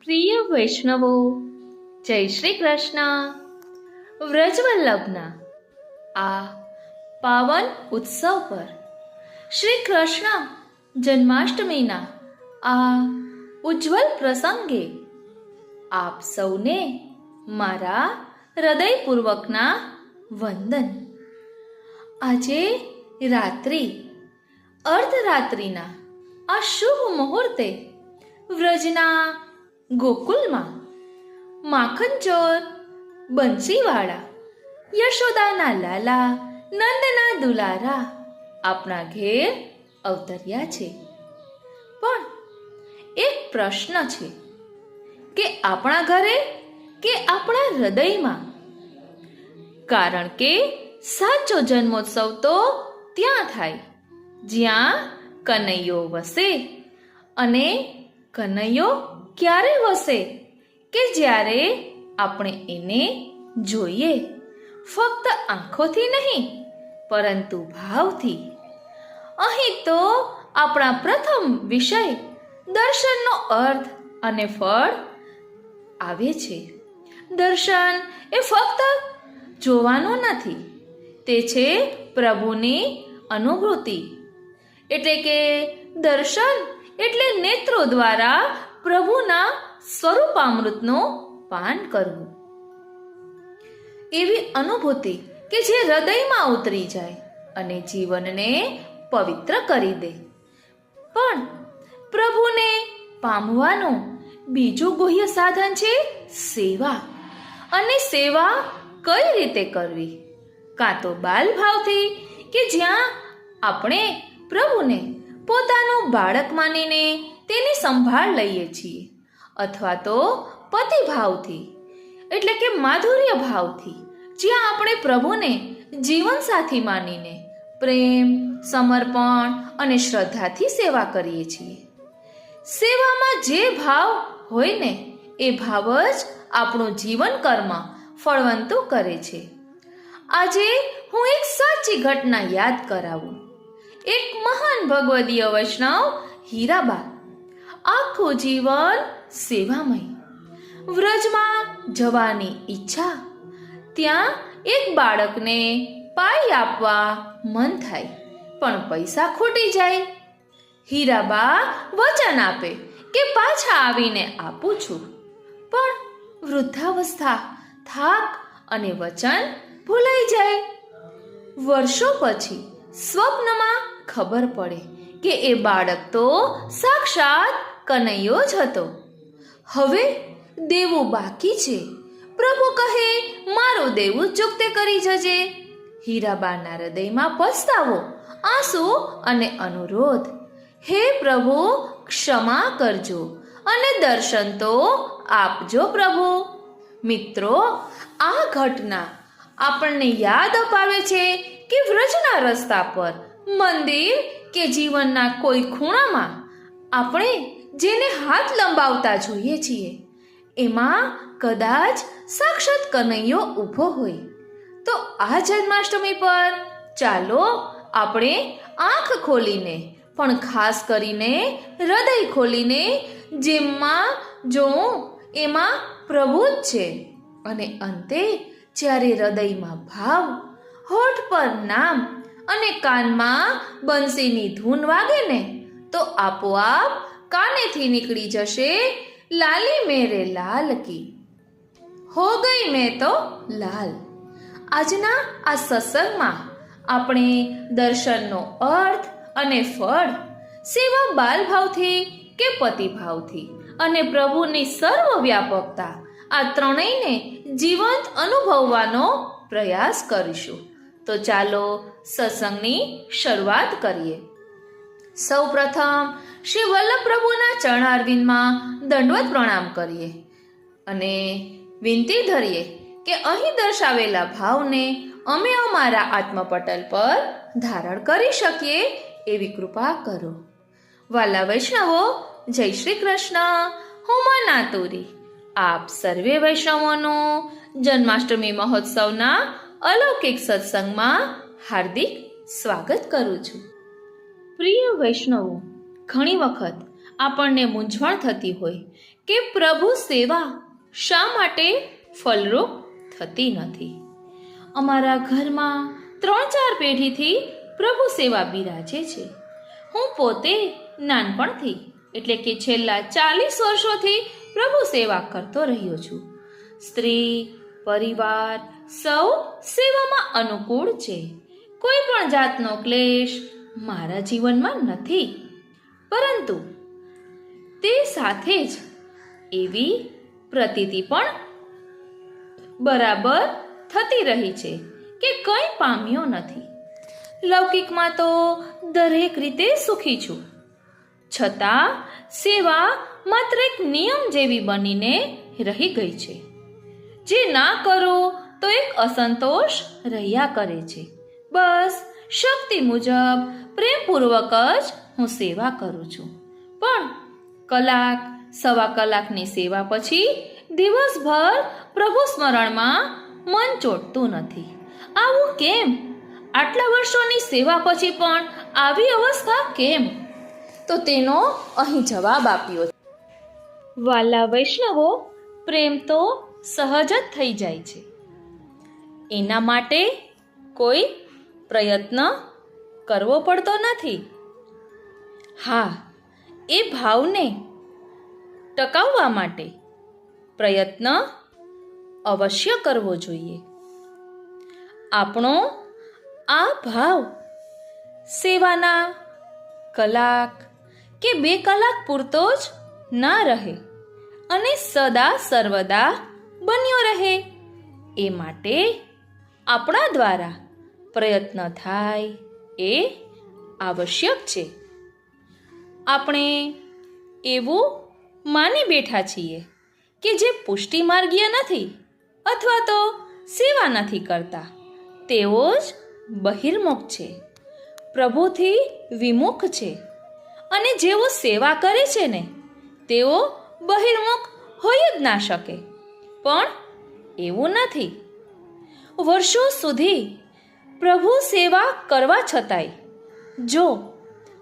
પ્રિય વૈષ્ણવો, જય શ્રી કૃષ્ણ. વ્રજવલ્લભના આ પાવન ઉત્સવ પર શ્રી કૃષ્ણ જન્માષ્ટમીના આ ઉજ્જવલ પ્રસંગે આપ સૌને મારા હૃદયપૂર્વકના વંદન. આજે રાત્રિ અર્ધરાત્રિના આ શુભ મુહૂર્તે વ્રજના ગોકુલમાં માખનચોર બંસીવાળા યશોદાના લાલા નંદના દુલારા આપણા ઘેર અવતર્યા છે. પણ એક પ્રશ્ન છે કે આપણા ઘરે કે આપણા હૃદયમાં? કારણ કે સાચો જન્મોત્સવ તો ત્યાં થાય જ્યાં કનૈયો વસે. અને કનૈયો ક્યારે વસે? કે જ્યારે આપણે એને જોઈએ, ફક્ત આંખોથી નહીં પરંતુ ભાવથી. અહીં તો આપણા પ્રથમ વિષય દર્શનનો અર્થ અને ફળ આવે છે. દર્શન એ ફક્ત જોવાનું નથી, તે છે પ્રભુની અનુભૂતિ. એટલે કે દર્શન એટલે નેત્રો દ્વારા પ્રભુના સ્વરૂપામૃતનું પાન કરવું. એવી અનુભૂતિ કે જે હૃદયમાં ઉતરી જાય અને જીવનને પવિત્ર કરી દે. પણ પ્રભુને પામવાનું બીજું ગુહ્ય સાધન છે સેવા. અને સેવા કઈ રીતે કરવી? કાં તો બાલ ભાવથી કે જ્યાં આપણે પ્રભુને પોતાનું બાળક માનીને તેની સંભાળ લઈએ છીએ, અથવા તો પતિભાવથી એટલે કે માધુર્ય ભાવથી, જ્યાં આપણે પ્રભુને જીવનસાથી માનીને પ્રેમ, સમર્પણ અને શ્રદ્ધાથી સેવા કરીએ છીએ. સેવામાં જે ભાવ હોય ને એ ભાવ જ આપણું જીવન કર્મ ફળવંતું કરે છે. આજે હું એક સાચી ઘટના યાદ કરાવું. એક મહાન ભગવદીય વૈષ્ણવ હીરાબા આખું જીવન સેવામય. વ્રજમાં જવાની ઈચ્છા, ત્યાં એક બાળકને પાઈ આપવા મન થાય પણ પૈસા ખૂટી જાય. હીરાબા વચન આપે કે પાછા આવીને આપું છું. પણ વૃદ્ધાવસ્થા, થાક અને વચન ભૂલાઈ જાય. વર્ષો પછી સ્વપ્નમાં ખબર પડે કે એ બાળક તો સાક્ષાત કનૈયો જ હતો. હવે દેવું બાકી છે. પ્રભુ કહે, મારું દેવું ચૂકતે કરી જજે. હીરાબાના હૃદયમાં પસ્તાવો, આંસુ અને અનુરોધ. હે પ્રભુ, ક્ષમા કરજો અને દર્શન તો આપજો પ્રભુ. મિત્રો, આ ઘટના આપણને યાદ અપાવે છે કે વ્રજના રસ્તા પર, મંદિર કે જીવનના કોઈ ખૂણામાં આપણે જેને હાથ લંબાવતા જોઈએ છીએ, એમાં કદાચ સાક્ષાત કનૈયો ઊભો હોય. તો આ જન્માષ્ટમી પર ચાલો આપણે આંખ ખોલીને, પણ ખાસ કરીને હૃદય ખોલીને જેમાં જોઉં એમાં પ્રભુ જ છે. અને અંતે જ્યારે હૃદયમાં ભાવ, હોઠ પર નામ અને કાનમાં બંસીની ધૂન વાગે ને, તો આપોઆપ કાનેથી નીકળી જશે, લાલી મેરે લાલ કી, હો ગઈ મેં તો લાલ. આજના આ સત્સંગમાં આપણે દર્શનનો અર્થ અને ફળ, સેવા બાલભાવથી કે પતિભાવથી અને પ્રભુની સર્વવ્યાપકતા, આ ત્રણેયને જીવંત અનુભવવાનો પ્રયાસ કરીશું. તો ચાલો સત્સંગની શરૂઆત કરીએ. સૌ પ્રથમ શ્રી વલ્લભ પ્રભુના ચરણારવિંદમાં દંડવત પ્રણામ કરીએ અને વિનંતી ધરીએ કે અહીં દર્શાવેલા ભાવને અમે અમારા આત્મપટલ પર ધારણ કરી શકીએ એવી કૃપા કરો. વાલા વૈષ્ણવો, જય શ્રી કૃષ્ણ. હું મના તુરી આપ સર્વે વૈષ્ણવોનું જન્માષ્ટમી મહોત્સવના અલૌકિક સત્સંગમાં હાર્દિક સ્વાગત કરું છું. પ્રિય વૈષ્ણવો, ઘણી વખત આપણને મૂંઝવણ થતી હોય કે પ્રભુ સેવા શા માટે ફલરૂપ થતી નથી. અમારા ઘરમાં 3-4 પેઢીથી પ્રભુ સેવા બિરાજે છે. હું પોતે નાનપણથી એટલે કે છેલ્લા 40 વર્ષોથી પ્રભુ સેવા કરતો રહ્યો છું. સ્ત્રી, પરિવાર સૌ સેવામાં અનુકૂળ છે. કોઈ પણ જાતનો ક્લેશ મારા જીવનમાં નથી. પરંતુ તે સાથે જ એવી પ્રતીતિ પણ બરાબર થતી રહી છે કે કંઈ પામ્યો નથી. લૌકિકમાં તો દરેક રીતે સુખી છું, છતાં સેવા માત્ર એક નિયમ જેવી બનીને રહી ગઈ છે. જે ના કરો તો એક અસંતોષ રહ્યા કરે છે. બસ શક્તિ મુજબ પ્રેમપૂર્વક જ હું સેવા કરું છું. પણ કલાક, સવા કલાકની સેવા પછી દિવસભર પ્રભુ સ્મરણમાં મન ચોંટતું નથી. આવું કેમ? આટલા વર્ષોની સેવા પછી પણ આવી અવસ્થા કેમ? તો તેનો અહીં જવાબ આપ્યો. વાલા વૈષ્ણવો, પ્રેમ તો સહજ જ થઈ જાય છે. એના માટે કોઈ પ્રયત્ન કરવો પડતો નથી. હા, એ ભાવને ટકાવવા માટે પ્રયત્ન અવશ્ય કરવો જોઈએ. આપણો આ ભાવ સેવાના કલાક કે 2 કલાક પૂરતો જ ના રહે અને સદા સર્વદા બન્યો રહે. એ માટે આપણા દ્વારા પ્રયત્ન થાય એ આવશ્યક છે. આપણે એવું માની બેઠા છીએ કે જે પુષ્ટિ માર્ગીય નથી અથવા તો સેવા નથી કરતા તેઓ જ બહિર્મુખ છે, પ્રભુથી વિમુખ છે. અને જેઓ સેવા કરે છે ને તેઓ બહિર્મુખ હોઈ જ ના શકે. પણ એવું નથી. વર્ષો સુધી પ્રભુ સેવા કરવા છતાંય જો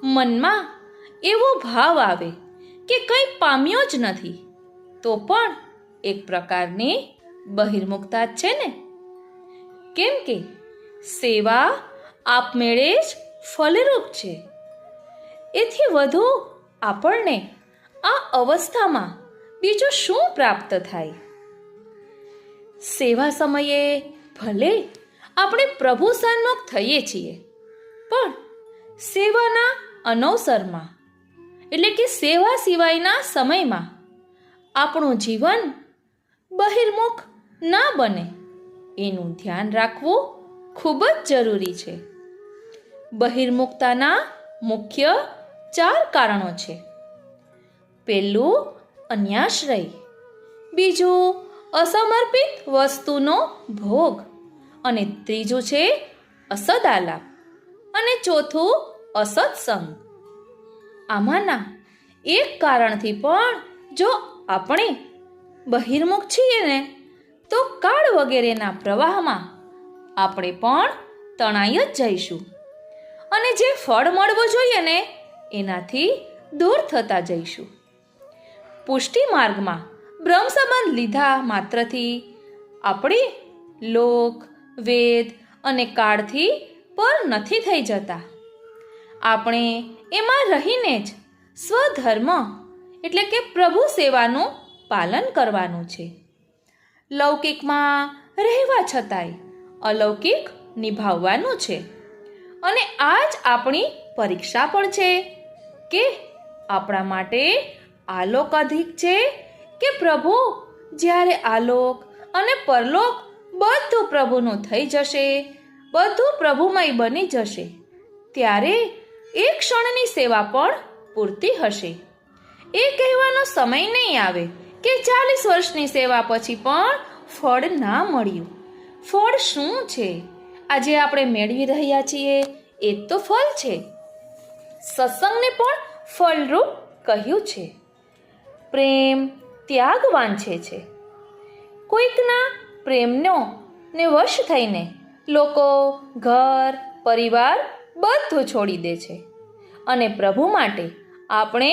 મનમાં એવો ભાવ આવે કે કંઈ પામ્યો જ નથી તો પણ એક પ્રકારની બહિર્મુખતા જ છે ને. કેમ કે સેવા આપમેળે જ ફલરૂપ છે. એથી વધુ આપણને આ અવસ્થામાં બીજું શું પ્રાપ્ત થાય? સેવા સમયે ભલે આપણે પ્રભુ સન્મુખ થઈએ છીએ, પણ સેવાના અનવસરમાં એટલે કે સેવા સિવાયના સમયમાં આપણું જીવન બહિર્મુખ ના બને એનું ધ્યાન રાખવું ખૂબ જ જરૂરી છે. બહિર્મુખતાના મુખ્ય 4 કારણો છે. પહેલું અન્યાશ્રય, બીજું અસમર્પિત વસ્તુનો ભોગ, અને ત્રીજું છે અસદાલાપ, અને ચોથું અસત્સંગ. આમાંના એક કારણથી પણ જો આપણે બહિર્મુખ છીએ ને તો કાળ વગેરેના પ્રવાહમાં આપણે પણ તણાઈ જ જઈશું અને જે ફળ મળવું જોઈએ ને એનાથી દૂર થતા જઈશું. પુષ્ટિ માર્ગમાં બ્રહ્મ સંબંધ લીધા માત્રથી આપણે લોક, વેદ અને કાળથી પર નથી થઈ જતા. આપણે એમાં રહીને જ સ્વધર્મ એટલે કે પ્રભુ સેવાનું પાલન કરવાનું છે. લૌકિકમાં રહેવા છતાંય અલૌકિક નિભાવવાનું છે. અને આ જ આપણી પરીક્ષા પણ છે કે આપણા માટે આલોક અધિક છે કે પ્રભુ. જ્યારે આલોક અને પરલોક બધું પ્રભુનું થઈ જશે, બધું પ્રભુમય બની જશે, ત્યારે એક ક્ષણની સેવા પણ પૂરતી હશે. એ કહેવાનો સમય નહીં આવે કે 40 વર્ષની સેવા પછી પણ ફળ ના મળ્યું. ફળ શું છે? આજે આપણે મેળવી રહ્યા છીએ એ તો ફળ છે. સત્સંગને પણ ફળરૂપ કહ્યું છે. પ્રેમ ત્યાગ વાંછે છે. કોઈકના પ્રેમનો ને વશ થઈને લોકો ઘર, પરિવાર બધું છોડી દે છે અને પ્રભુ માટે આપણે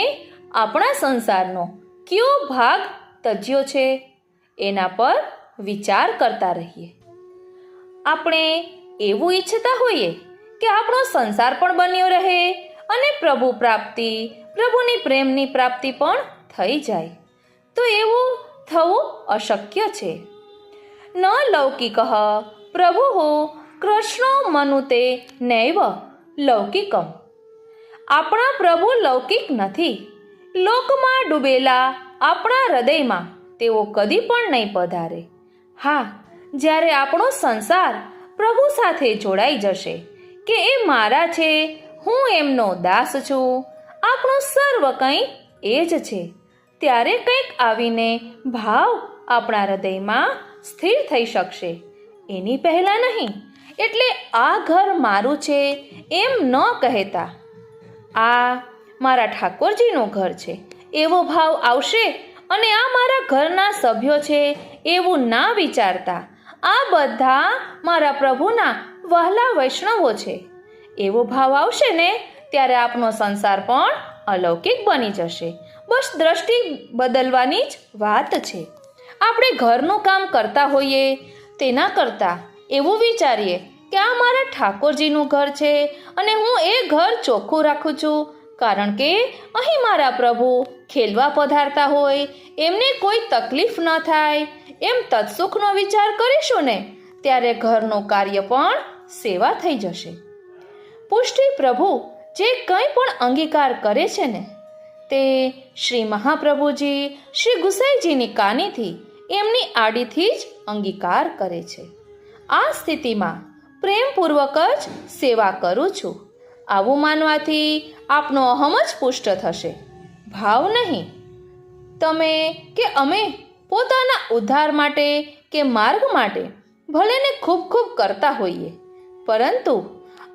આપણા સંસારનો કયો ભાગ તજ્યો છે એના પર વિચાર કરતા રહીએ. આપણે એવું ઈચ્છતા હોઈએ કે આપણો સંસાર પણ બન્યો રહે અને પ્રભુ પ્રાપ્તિ, પ્રભુની પ્રેમની પ્રાપ્તિ પણ થઈ જાય, તો એવું થવું અશક્ય છે. ન લૌકિક પ્રભુ કૃષ્ણો મનુતે નૈવ લૌકિકમ. આપણા પ્રભુ લૌકિક નથી. લોકમાં ડૂબેલા આપણા હૃદયમાં તેઓ કદી પણ નહીં પધારે. હા, જ્યારે આપણો સંસાર પ્રભુ સાથે જોડાઈ જશે કે એ મારા છે, હું એમનો દાસ છું, આપણું સર્વ કંઈ એ જ છે, ત્યારે કંઈક આવીને ભાવ આપણા હૃદયમાં સ્થિર થઈ શકશે. એની પહેલાં નહીં. એટલે આ ઘર મારું છે એમ ન કહેતા, આ મારા ઠાકોરજીનું ઘર છે એવો ભાવ આવશે. અને આ મારા ઘરના સભ્યો છે એવું ના વિચારતા, આ બધા મારા પ્રભુના વહાલા વૈષ્ણવો છે એવો ભાવ આવશે ને, ત્યારે આપનો સંસાર પણ અલૌકિક બની જશે. બસ દ્રષ્ટિ બદલવાની જ વાત છે. આપણે ઘરનું કામ કરતા હોઈએ તેના કરતાં એવું વિચારીએ કે આ મારા ઠાકોરજીનું ઘર છે અને હું એ ઘર ચોખ્ખું રાખું છું, કારણ કે અહીં મારા પ્રભુ ખેલવા પધારતા હોય, એમને કોઈ તકલીફ ન થાય, એમ તત્સુખનો વિચાર કરીશું ને, ત્યારે ઘરનું કાર્ય પણ સેવા થઈ જશે. પુષ્ટિ પ્રભુ જે કંઈ પણ અંગીકાર કરે છે ને, તે શ્રી મહાપ્રભુજી, શ્રી ગુસાઈજીની કાનીથી, એમની આડીથી જ અંગીકાર કરે છે. આ સ્થિતિમાં પ્રેમપૂર્વક જ સેવા કરું છું, આવું માનવાથી આપનો અહમ જ પુષ્ટ થશે, ભાવ નહીં. તમે કે અમે પોતાના ઉદ્ધાર માટે કે માર્ગ માટે ભલે ને ખૂબ ખૂબ કરતા હોઈએ, પરંતુ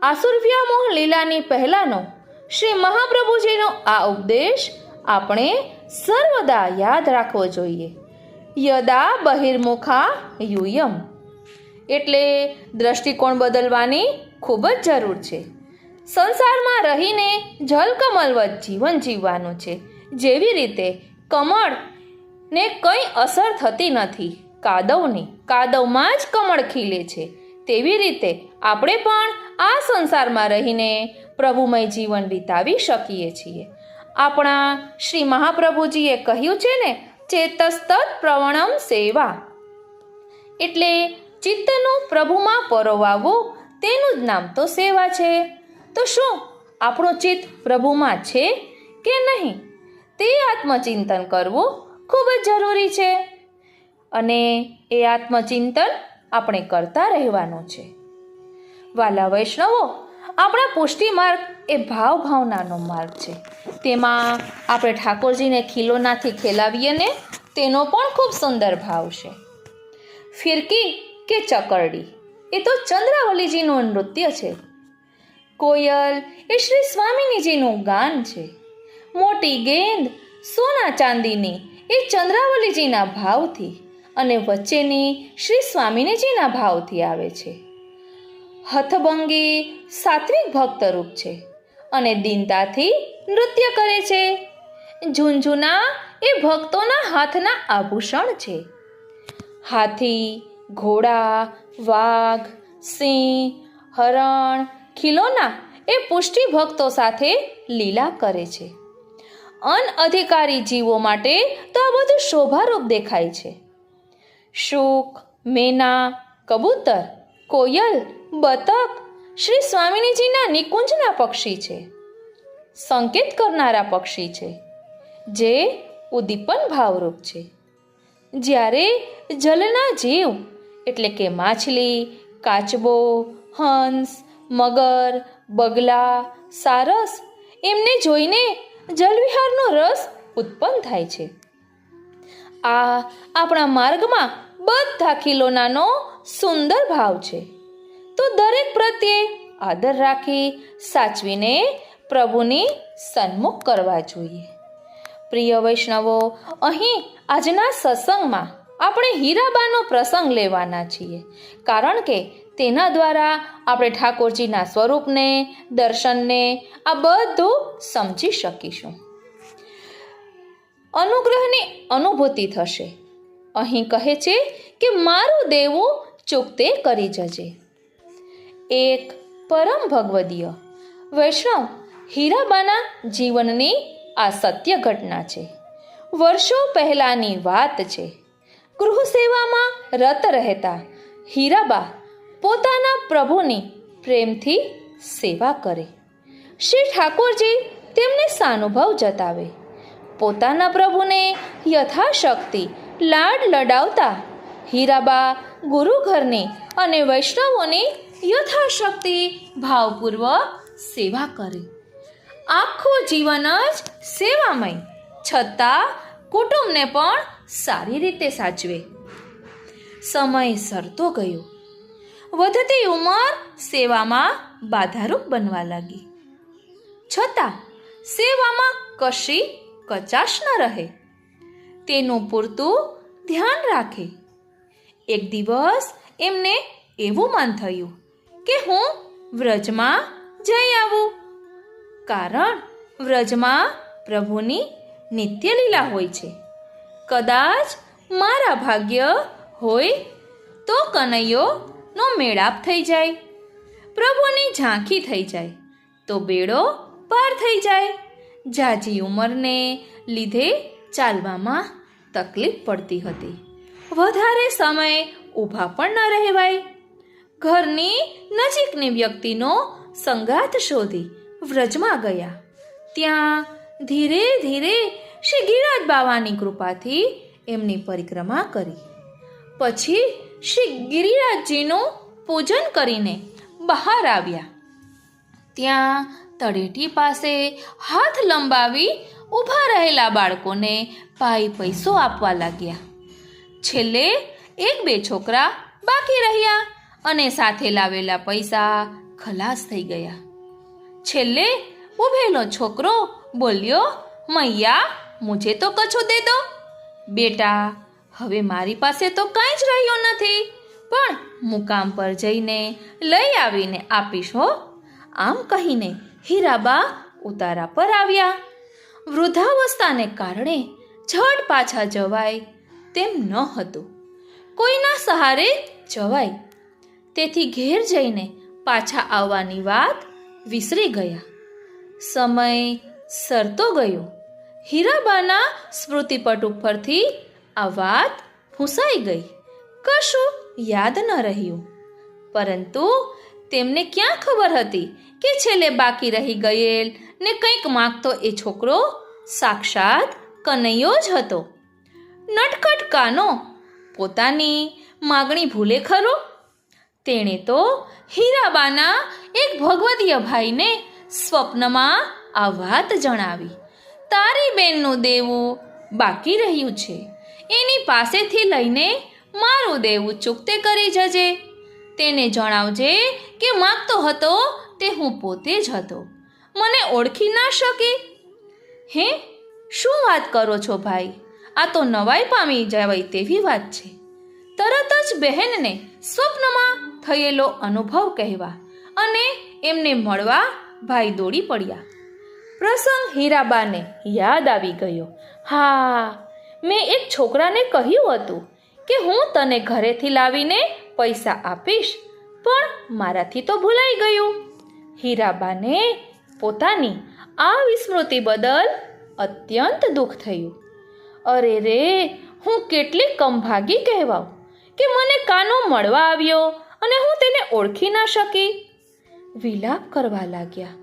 આસુરવ્યામોહ લીલાની પહેલાંનો શ્રી મહાપ્રભુજીનો આ ઉપદેશ આપણે સર્વદા યાદ રાખવો જોઈએ. યદા બહિર્મુખા યુયમ. એટલે દ્રષ્ટિકોણ બદલવાની ખૂબ જ જરૂર છે. સંસારમાં રહીને જલકમલવત જીવન જીવવાનું છે. જેવી રીતે કમળને કંઈ અસર થતી નથી કાદવની, કાદવમાં જ કમળ ખીલે છે, તેવી રીતે આપણે પણ આ સંસારમાં રહીને પ્રભુમય જીવન વિતાવી શકીએ છીએ. આપણા શ્રી મહાપ્રભુજીએ કહ્યું છે ને, ચેતસ્તત પ્રવણમ સેવા. એટલે ચિત્તનું પ્રભુમાં પરોવાવું, તેનું જ નામ તો સેવા છે. તો શું આપણું ચિત્ત પ્રભુમાં છે કે નહીં, તે આત્મચિંતન કરવું ખૂબ જ જરૂરી છે. અને એ આત્મચિંતન આપણે કરતા રહેવાનું છે. વાલા વૈષ્ણવો, આપણા પુષ્ટિ માર્ગ એ ભાવનાનો માર્ગ છે. તેમાં આપણે ઠાકોરજીને ખીલોનાથી ખેલાવીએ ને, તેનો પણ ખૂબ સુંદર ભાવ છે. ફિરકી કે ચકરડી એ તો ચંદ્રાવલીજીનું નૃત્ય છે. કોયલ એ શ્રી સ્વામિનીજીનું ગાન છે. મોટી ગેંદ સોના ચાંદીની એ ચંદ્રાવલીજીના ભાવથી અને વચ્ચેની શ્રી સ્વામિનીજીના ભાવથી આવે છે. હથભંગી સાત્વિક ભક્તરૂપ છે અને દીનતાથી નૃત્ય કરે છે. ઝુંઝુના એ ભક્તોના હાથના આભૂષણ છે. હાથી, ઘોડા, વાઘ, સિંહ, હરણ, ખીલોના એ પુષ્ટિ ભક્તો સાથે લીલા કરે છે. અનઅધિકારી જીવો માટે તો આ બધું શોભારૂપ દેખાય છે. શુક, મેના, કબૂતર, કોયલ, બતક શ્રી સ્વામિનીજીના નિકુંજના પક્ષી છે. સંકેત કરનારા પક્ષી છે, જે ઉદ્દીપન ભાવરૂપ છે. જ્યારે જલના જીવ એટલે કે માછલી, કાચબો, હંસ, મગર, બગલા, સારસ એમને જોઈને જલવિહારનો રસ ઉત્પન્ન થાય છે. આ આપણા માર્ગમાં બધા ખીલોનાનો સુંદર ભાવ છે. તો દરેક પ્રત્યે આદર રાખી સાચવીને પ્રભુની સન્મુખ કરવા જોઈએ. પ્રિય વૈષ્ણવો, અહીં આજના સત્સંગમાં આપણે હીરાબાનો પ્રસંગ લેવાના છીએ, કારણ કે તેના દ્વારા આપણે ઠાકોરજીના સ્વરૂપને, દર્શનને આ બધું સમજી શકીશું. અનુગ્રહની અનુભૂતિ થશે. અહીં કહે છે કે મારું દેવું ચૂકતે કરી જજે. એક પરમ ભગવદીય વૈષ્ણવ હીરાબાના જીવનની આ સત્ય ઘટના છે. વર્ષો પહેલાંની વાત છે. ગૃહ સેવામાં રત રહેતા હીરાબા પોતાના પ્રભુની પ્રેમથી સેવા કરે. શ્રી ઠાકોરજી તેમને સાનુભવ જતાવે. પોતાના પ્રભુને યથાશક્તિ લાડ લડાવતા હીરાબા ગુરુઘરની અને વૈષ્ણવોની યથાશક્તિ ભાવપૂર્વક સેવા કરે. આખું જીવન જ સેવામય, છતાં કુટુંબને પણ સારી રીતે સાચવે. સમય સરતો ગયો. વધતી ઉંમર સેવામાં બાધારૂપ બનવા લાગી. છતાં સેવામાં કશી કચાશ ન રહે તેનું પૂરતું ધ્યાન રાખે. એક દિવસ એમને એવું મન થયું કે હું વ્રજમાં જઈ આવું, કારણ વ્રજમાં પ્રભુની નિત્ય લીલા હોય છે. કદાચ મારા ભાગ્ય હોય તો કનૈયોનો મેળાપ થઈ જાય, પ્રભુની ઝાંખી થઈ જાય તો બેડો પાર થઈ જાય. ઝાઝી ઉંમરને લીધે ચાલવામાં તકલીફ પડતી હતી. વધારે સમય ઊભા પણ ન રહેવાય. ઘરની નજીકની વ્યક્તિનો સંગાથ શોધી વ્રજમાં ગયા. ત્યાં ધીરે ધીરે શ્રી ગિરિરાજ બાવાની કૃપાથી એમની પરિક્રમા કરી. પછી શ્રી ગિરિરાજજીનું પૂજન કરીને બહાર આવ્યા. ત્યાં તળેટી પાસે હાથ લંબાવી ઊભા રહેલા બાળકોને પાઈ પૈસો આપવા લાગ્યા. છેલ્લે એક બે છોકરા બાકી રહ્યા અને સાથે લાવેલા પૈસા ખલાસ થઈ ગયા. છેલ્લે ઊભેલો છોકરો બોલ્યો, મૈયા મુझे તો કછો દે દો. બેટા, હવે મારી પાસે તો કાંઈ જ રહ્યું નથી, પણ મુકામ પર જઈને લઈ આવીને આપીશ હો. આમ કહીને હીરાબા ઉતારા પર આવ્યા. વૃદ્ધાવસ્થાને કારણે ઝટ પાછા જવાય તેમ ન હતું. કોઈના સહારે જવાય. તેથી ઘેર જઈને પાછા આવવાની વાત વિસરી ગયા. સમય સરતો ગયો. હીરાબાના સ્મૃતિપટ ઉપરથી આ વાત ભૂંસાઈ ગઈ. કશું યાદ ન રહ્યું. પરંતુ તેમને ક્યાં ખબર હતી કે છેલ્લે બાકી રહી ગયેલ ને કંઈક માગતો એ છોકરો સાક્ષાત કનૈયો જ હતો. નટખટ કાનો પોતાની માગણી ભૂલે ખરો? તેણે તો હીરાબાના એક ભગવદીય ભાઈને સ્વપ્નમાં આ વાત જણાવી. તારી બેનનું દેવું બાકી રહ્યું છે, એની પાસેથી લઈને મારું દેવું ચૂકતે કરી જજે. તેને જણાવજે કે માગતો હતો તે હું પોતે જ હતો, મને ઓળખી ના શકી. હે, શું વાત કરો છો ભાઈ? આ તો નવાઈ પામી જવાય તેવી વાત છે. તરત જ બહેનને સ્વપ્નમાં થયેલો અનુભવ કહેવા અને એમને મળવા ભાઈ દોડી પડ્યા. પ્રસંગ હીરાબાને યાદ આવી ગયો. હા, મેં એક છોકરાને કહ્યું હતું કે હું તને ઘરેથી લાવીને પૈસા આપીશ, પણ મારાથી તો ભૂલાઈ ગયું. હીરાબાને પોતાની આ વિસ્મૃતિ બદલ અત્યંત દુઃખ થયું. અરે રે, હું કેટલી કમભાગી કહેવાઉં કે મને કાનો મળવા આવ્યો અને હું તેને ઓળખી ના શકી. વિલાપ કરવા લાગ્યા.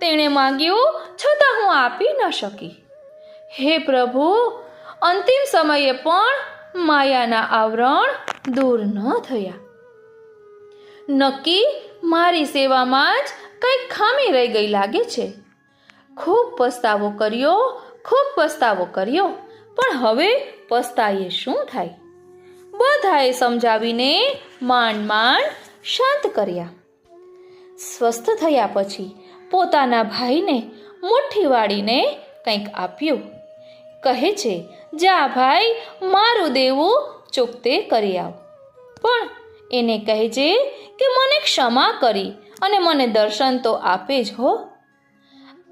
તેણે માંગ્યું છતાં હું આપી ન શકી. હે પ્રભુ, અંતિમ સમયે પણ માયાના આવરણ દૂર ન થયા. નક્કી મારી સેવામાં જ કંઈક ખામી રહી ગઈ લાગે છે. ખૂબ પસ્તાવો કર્યો, પણ હવે પસ્તાઈએ શું થાય? બધાએ સમજાવીને માંડ શાંત કર્યા. સ્વસ્થ થયા પછી પોતાના ભાઈને મુઠ્ઠી વાળીને કંઈક આપ્યું. કહે છે, જા ભાઈ, મારું દેવું ચૂકતે કરી આવ. પણ એને કહેજે કે મને ક્ષમા કરી અને મને દર્શન તો આપે જ હો.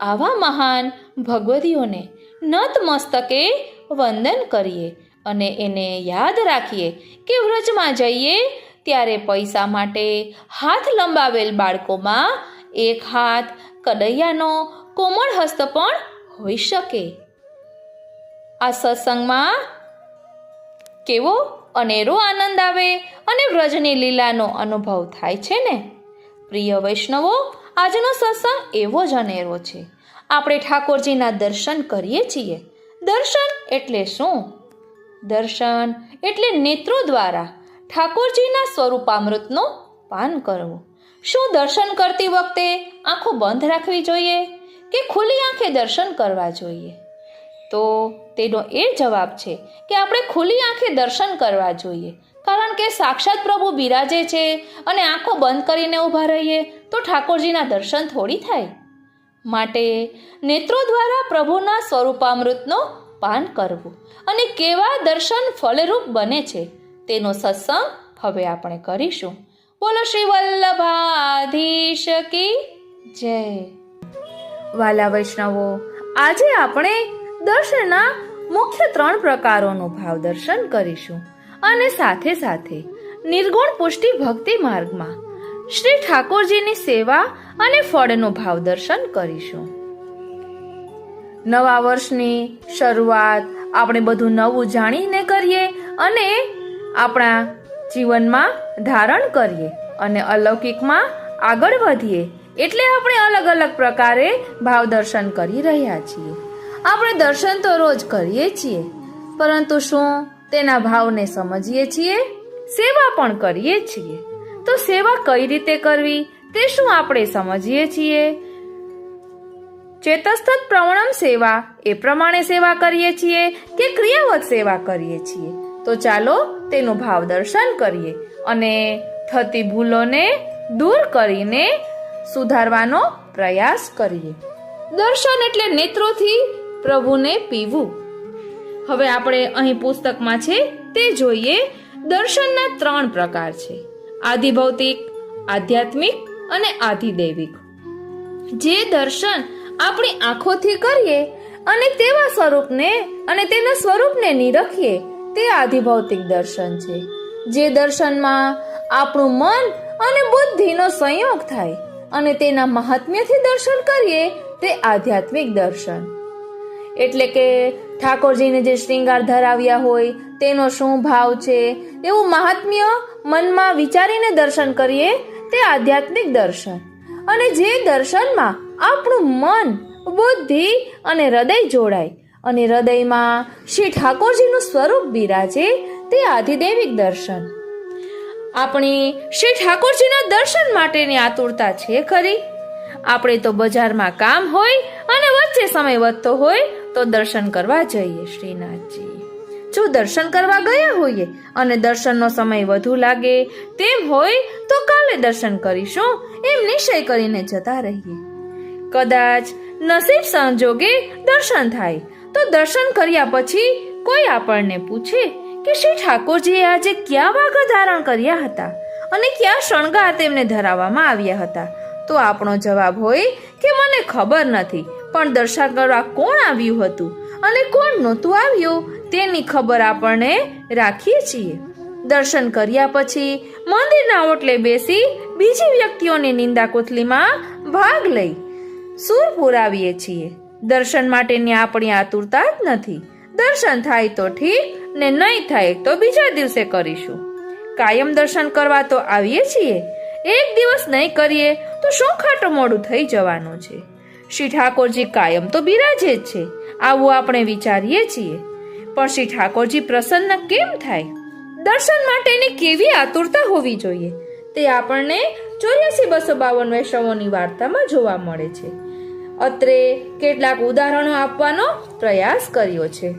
આવા મહાન ભગવદીઓને નતમસ્તકે વંદન કરીએ અને એને યાદ રાખીએ કે વ્રજમાં જઈએ ત્યારે પૈસા માટે હાથ લંબાવેલ બાળકોમાં એક હાથ કનૈયાનો કોમળ હસ્ત પણ હોઈ શકે. આ સત્સંગમાં કેવો અનેરો આનંદ આવે અને વ્રજની લીલાનો અનુભવ થાય છે ને. પ્રિય વૈષ્ણવો, આજનો સત્સંગ એવો જ અનેરો છે. આપણે ઠાકોરજીના દર્શન કરીએ છીએ. દર્શન એટલે શું? દર્શન એટલે નેત્રો દ્વારા ઠાકોરજીના સ્વરૂપામૃતનો પાન કરવું. શું દર્શન કરતી વખતે આંખો બંધ રાખવી જોઈએ કે ખુલ્લી આંખે દર્શન કરવા જોઈએ? તો તેનો એ જવાબ છે કે આપણે ખુલ્લી આંખે દર્શન કરવા જોઈએ, કારણ કે સાક્ષાત પ્રભુ બિરાજે છે અને આંખો બંધ કરીને ઊભા રહીએ તો ઠાકોરજીના દર્શન થોડી થાય. માટે નેત્રો દ્વારા પ્રભુના સ્વરૂપામૃતનો પાન કરવું અને કેવા દર્શન ફલરૂપ બને છે તેનો સત્સંગ હવે આપણે કરીશું. બોલો શ્રી વલ્લભાધીશ કી જય. વાલા વૈષ્ણવો, આજે આપણે દર્શનના મુખ્ય 3 પ્રકારોનું ભાવ દર્શન કરીશું અને સાથે સાથે નિર્ગુણ પુષ્ટિ ભક્તિ માર્ગમાં શ્રી ઠાકોરજીની સેવા અને ફળનું ભાવ દર્શન કરીશું. નવા વર્ષની શરૂઆત આપણે બધું નવું જાણીને કરીએ અને આપણા જીવનમાં ધારણ કરીએ અને અલૌકિકમાં આગળ વધીએ, એટલે આપણે અલગ અલગ પ્રકારે ભાવ દર્શન કરી રહ્યા છીએ. આપણે દર્શન તો રોજ કરીએ છીએ, પરંતુ શું તેના ભાવને સમજીએ છીએ? સેવા પણ કરીએ છીએ, તો સેવા કઈ રીતે કરવી તે શું આપણે સમજીએ છીએ? ચેતસ્તત પ્રવણમ સેવા એ પ્રમાણે સેવા કરીએ છીએ કે ક્રિયાવત સેવા કરીએ છીએ? તો ચાલો તેનું ભાવ દર્શન કરીએ અને થતી ભૂલોને દૂર કરીને સુધારવાનો પ્રયાસ કરીએ. દર્શન એટલે નેત્રોથી પ્રભુને પીવું. હવે આપણે અહીં પુસ્તકમાં છે તે જોઈએ. દર્શનના 3 પ્રકાર છે: આધિભૌતિક, આધ્યાત્મિક અને આધિદૈવિક. જે દર્શન આપણી આંખોથી કરીએ અને તેવા સ્વરૂપને અને તેના સ્વરૂપને નિરખીએ તે આધિભૌતિક દર્શન છે. જે દર્શનમાં આપણું મન અને બુદ્ધિનો સંયોગ થાય અને તેના મહાત્મ્યથી દર્શન કરીએ તે આધ્યાત્મિક દર્શન. એટલે કે ઠાકોરજીને જે શ્રૃંગાર ધરાવ્યા હોય તેનો શું ભાવ છે એવું મહાત્મ્ય મનમાં વિચારીને દર્શન કરીએ તે આધ્યાત્મિક દર્શન. અને જે દર્શનમાં આપણું મન, બુદ્ધિ અને હૃદય જોડાય અને હૃદયમાં શ્રી ઠાકોરજીનું સ્વરૂપ બિરાજે તે આધિદૈવિક દર્શન. આપણી શ્રી ઠાકોરજીના દર્શન માટેની આતુરતા છે ખરી? આપણે તો બજારમાં કામ હોય અને વચ્ચે સમય વધતો હોય તો દર્શન કરવા જઈએ શ્રીનાથજી. જો દર્શન કરવા ગયા હોઈએ અને દર્શનનો સમય વધુ લાગે તેમ હોય તો કાલે દર્શન કરીશું એમ નિશ્ચય કરીને જતા રહીએ. કદાચ નસીબ સંજોગે દર્શન થાય તો દર્શન કર્યા પછી કોઈ આપણને પૂછે કે શ્રી ઠાકોરજીએ આજે કયા વાઘા ધારણ કર્યા હતા અને કયા શણગાર તેમને ધરાવવામાં આવ્યા હતા, તો આપણો જવાબ હોય કે મને ખબર નથી, પણ દર્શન કરવા કોણ આવ્યું હતું અને કોણ નહોતું આવ્યું તેની ખબર આપણને રાખીએ છીએ. દર્શન કર્યા પછી મંદિરના ઓટલે બેસી બીજી વ્યક્તિઓની નિંદા કુથલીમાં ભાગ લઈ સૂર પુરાવીએ છીએ. દર્શન માટેની આપણી આતુરતા જ નથી. દર્શન થાય તો ઠીક ને નહીં થાય તો બીજા દિવસે કરીશું. કાયમ દર્શન કરવા તો આવીએ છીએ, એક દિવસ નહીં કરીએ તો શું ખાટું મોડું થઈ જવાનું છે? શ્રી ઠાકોરજી કાયમ તો બિરાજે જ છે આવું આપણે વિચારીએ છીએ, પણ શ્રી ઠાકોરજી પ્રસન્ન કેમ થાય? દર્શન માટેની કેવી આતુરતા હોવી જોઈએ તે આપણને 84-252 વૈષ્ણવોની વાર્તામાં જોવા મળે છે. અત્રે કેટલાક ઉદાહરણો આપવાનો પ્રયાસ કર્યો છે.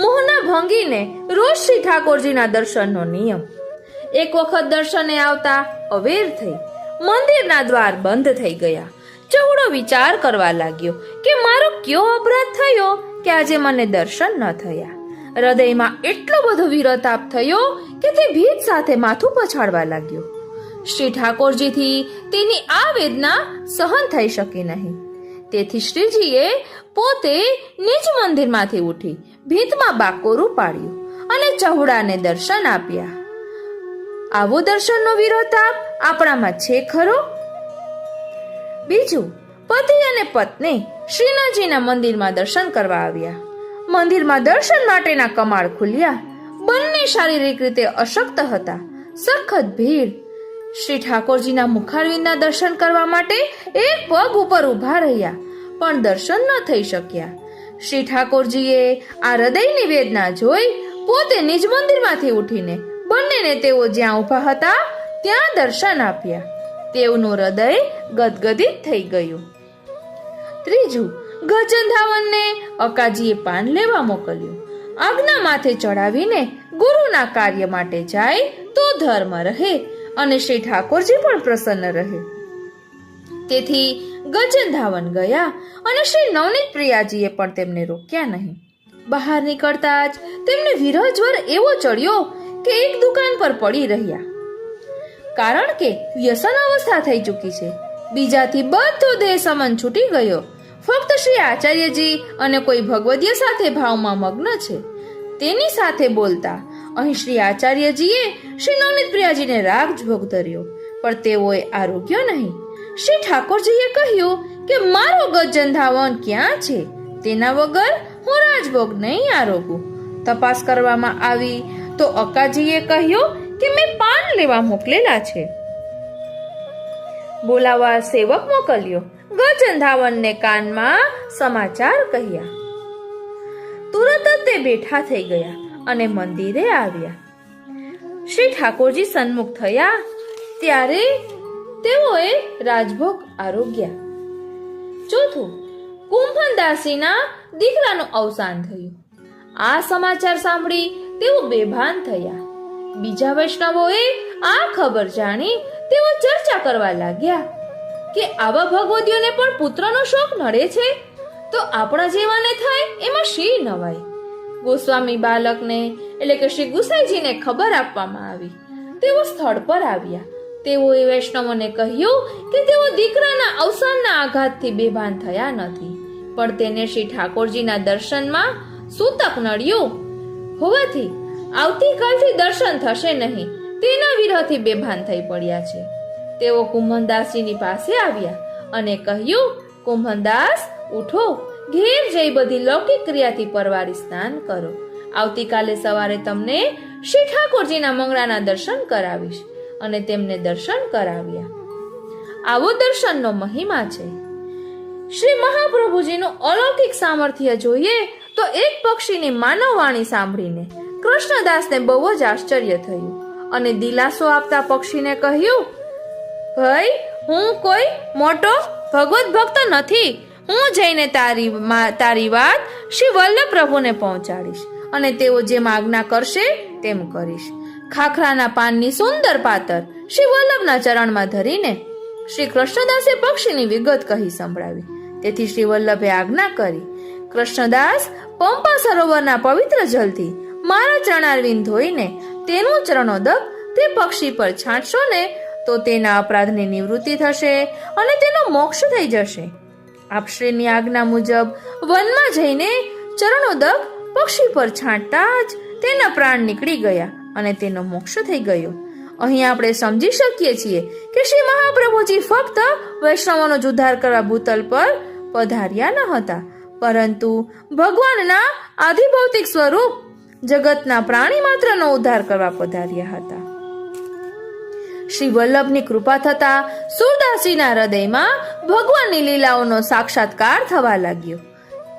મોહના ભંગીને રોજ શ્રી ઠાકોરજીના દર્શનનો નિયમ. એક વખત દર્શને આવતા અવેર થઈ મંદિરના દ્વાર બંધ થઈ ગયા. ચવડો વિચાર કરવા લાગ્યો કે મારો કયો અપરાધ થયો કે આજે મને દર્શન ન થયા. હૃદયમાં એટલો બધો વિરતાપ થયો કે તે ભીત સાથે માથું પછાડવા લાગ્યો. શ્રી ઠાકોરજીથી તેની આ વેદના સહન થઈ શકી નહીં. તેથી શ્રીજીએ પોતે નિજ મંદિરમાંથી ઉઠી ભીતમાં બાકોરું પાડ્યું અને ચહુડાને દર્શન આપ્યા. આવો દર્શનનો વિરોધાભાસ આપણામાં છે ખરો? બીજું, પતિ અને પત્ની શ્રીનાથજીના મંદિરમાં દર્શન કરવા આવ્યા. મંદિરમાં દર્શન માટેના કમાડ ખુલ્યા. બંને શારીરિક રીતે અશક્ત હતા. સખત ભીડ. શ્રી ઠાકોરજીના મુખારવિંદના દર્શન કરવા માટે એક પગ ઉપર ઊભા રહ્યા, પણ દર્શન ન થઈ શક્યા. શ્રી ઠાકોરજીએ આ હૃદયની વેદના જોઈ પોતે નિજ મંદિરમાંથી ઉઠીને બંનેને તેઓ જ્યાં ઊભા હતા ત્યાં દર્શન આપ્યા. તેઓનું હૃદય ગદગદિત થઈ ગયું. ત્રીજું, ગજંધાવનને અકાજીએ પાન લેવા મોકલ્યું. આજ્ઞા માથે ચડાવીને ગુરુના કાર્ય માટે જાય તો ધર્મ રહે અને શ્રી ઠાકોરજી પણ પ્રસન્ન રહે. તેથી ગજંધાવન ગયા અને શ્રી નવનીત પ્રિયાજીએ પણ તેમને રોક્યા નહીં. બહાર નીકળતા જ તેમને વિરહ જ્વર એવો ચડ્યો કે એક દુકાન પર પડી રહ્યા. કારણ કે વ્યસન અવસ્થા થઈ ચૂકી છે. બીજાથી બધો દેહ સમન છૂટી ગયો. ફક્ત શ્રી આચાર્યજી અને કોઈ ભગવદીય સાથે ભાવમાં મગ્ન છે. તેની સાથે બોલતા અહીં શ્રી આચાર્યજીએ શ્રી નવનીત પ્રિયાજીને રાજભોગ ધર્યો, પણ તેઓએ આરોગ્ય નહીં. શ્રી ઠાકોરજીએ કહ્યું કે મારો ગજંધાવન ક્યાં છે? તેના વગર હું રાજભોગ નહીં આરોગું. તપાસ કરવામાં આવી તો અકાજીએ કહ્યું કે મેં પાન લેવા મોકલેલા છે. બોલાવા સેવક મોકલ્યો. ગજંધાવનને કાનમાં સમાચાર કહ્યા. તુરત જ તે બેઠા થઈ ગયા અને મંદિરે આવ્યા. શ્રી ઠાકોરજી સન્મુખ થયા ત્યારે તેઓએ રાજભોગ આરોગ્યા. ચોથું, કુંભનદાસીના દીકરાનું અવસાન થયું. આ સમાચાર સાંભળી તેઓ બેભાન થયા. બીજા વૈષ્ણવોએ આ ખબર જાણી તેઓ ચર્ચા કરવા લાગ્યા કે આવા ભગવદીઓને પણ પુત્રનો શોક નડે છે તો આપણા જેવાને થાય એમાં શી નવાય. ગોસ્વામી બાલકને એટલે કે શ્રી ગુસાઈજીને ખબર આપવામાં આવી. તેઓ સ્થળ પર આવ્યા. તેઓએ વૈષ્ણવોને કહ્યું કે તેઓ દીકરાના અવસાનના આઘાતથી બેભાન થયા નથી, પણ તેને શ્રી ઠાકોરજીના દર્શનમાં સૂતક નડ્યું હોવાથી આવતીકાલથી દર્શન થશે નહીં તેના વિરહથી બેભાન થઈ પડ્યા છે. તેઓ કુંભનદાસજીની પાસે આવ્યા અને કહ્યું, કુંભનદાસ ઉઠો, ઘેર જઈ બધી લૌકિક ક્રિયાથી પરવારી સ્નાન કરો. આવતીકાલે સવારે તમને શ્રી ઠાકોરજીના મંગળાના દર્શન કરાવીશ. અને તેમને દર્શન કરાવ્યા. આવો દર્શનનો મહિમા છે. શ્રી મહાપ્રભુજીનું અલૌકિક સામર્થ્ય જોઈએ તો એક પક્ષીની માનવ વાણી સાંભળીને કૃષ્ણદાસને બહુ જ આશ્ચર્ય થયું અને દિલાસો આપતા પક્ષીને કહ્યું, ભાઈ, હું કોઈ મોટો ભગવત ભક્ત નથી. હું જઈને તારી વાત શ્રી વલ્લભ પ્રભુને પહોંચાડીશ અને તેઓ જેમ આજ્ઞા કરશે તેમ કરીશ. ખાખરાના પાનની સુંદર પાતર શ્રી વલ્લભના ચરણમાં ધરીને શ્રી કૃષ્ણદાસે પક્ષીની વિગત કહી સંભળાવી. તેથી શ્રી વલ્લભે આજ્ઞા કરી, કૃષ્ણદાસ પંપા સરોવરના પવિત્ર જલથી મારા ચરણારવિંદ ધોઈને તેનું ચરણોદક તે પક્ષી પર છાંટશો ને તો તેના અપરાધની નિવૃત્તિ થશે અને તેનો મોક્ષ થઈ જશે. આપ શ્રીની આજ્ઞા મુજબ વનમાં જઈને ચરણોદક પક્ષી પર છાંટતા જ તેના પ્રાણ નીકળી ગયા અને તેનો મોક્ષ થઈ ગયો. અહીં આપણે સમજી શકીએ છીએ કે શ્રી મહાપ્રભુજી ફક્ત વૈષ્ણવોનો જ ઉદ્ધાર કરવા ભૂતલ પર પધાર્યા ન હતા, પરંતુ ભગવાનના આધિભૌતિક સ્વરૂપ જગતના પ્રાણી માત્રનો ઉદ્ધાર કરવા પધાર્યા હતા. શ્રી વલ્લભની કૃપા થતા સુરદાસજીના હૃદયમાં ભગવાનની લીલાઓનો સાક્ષાત્કાર થવા લાગ્યો.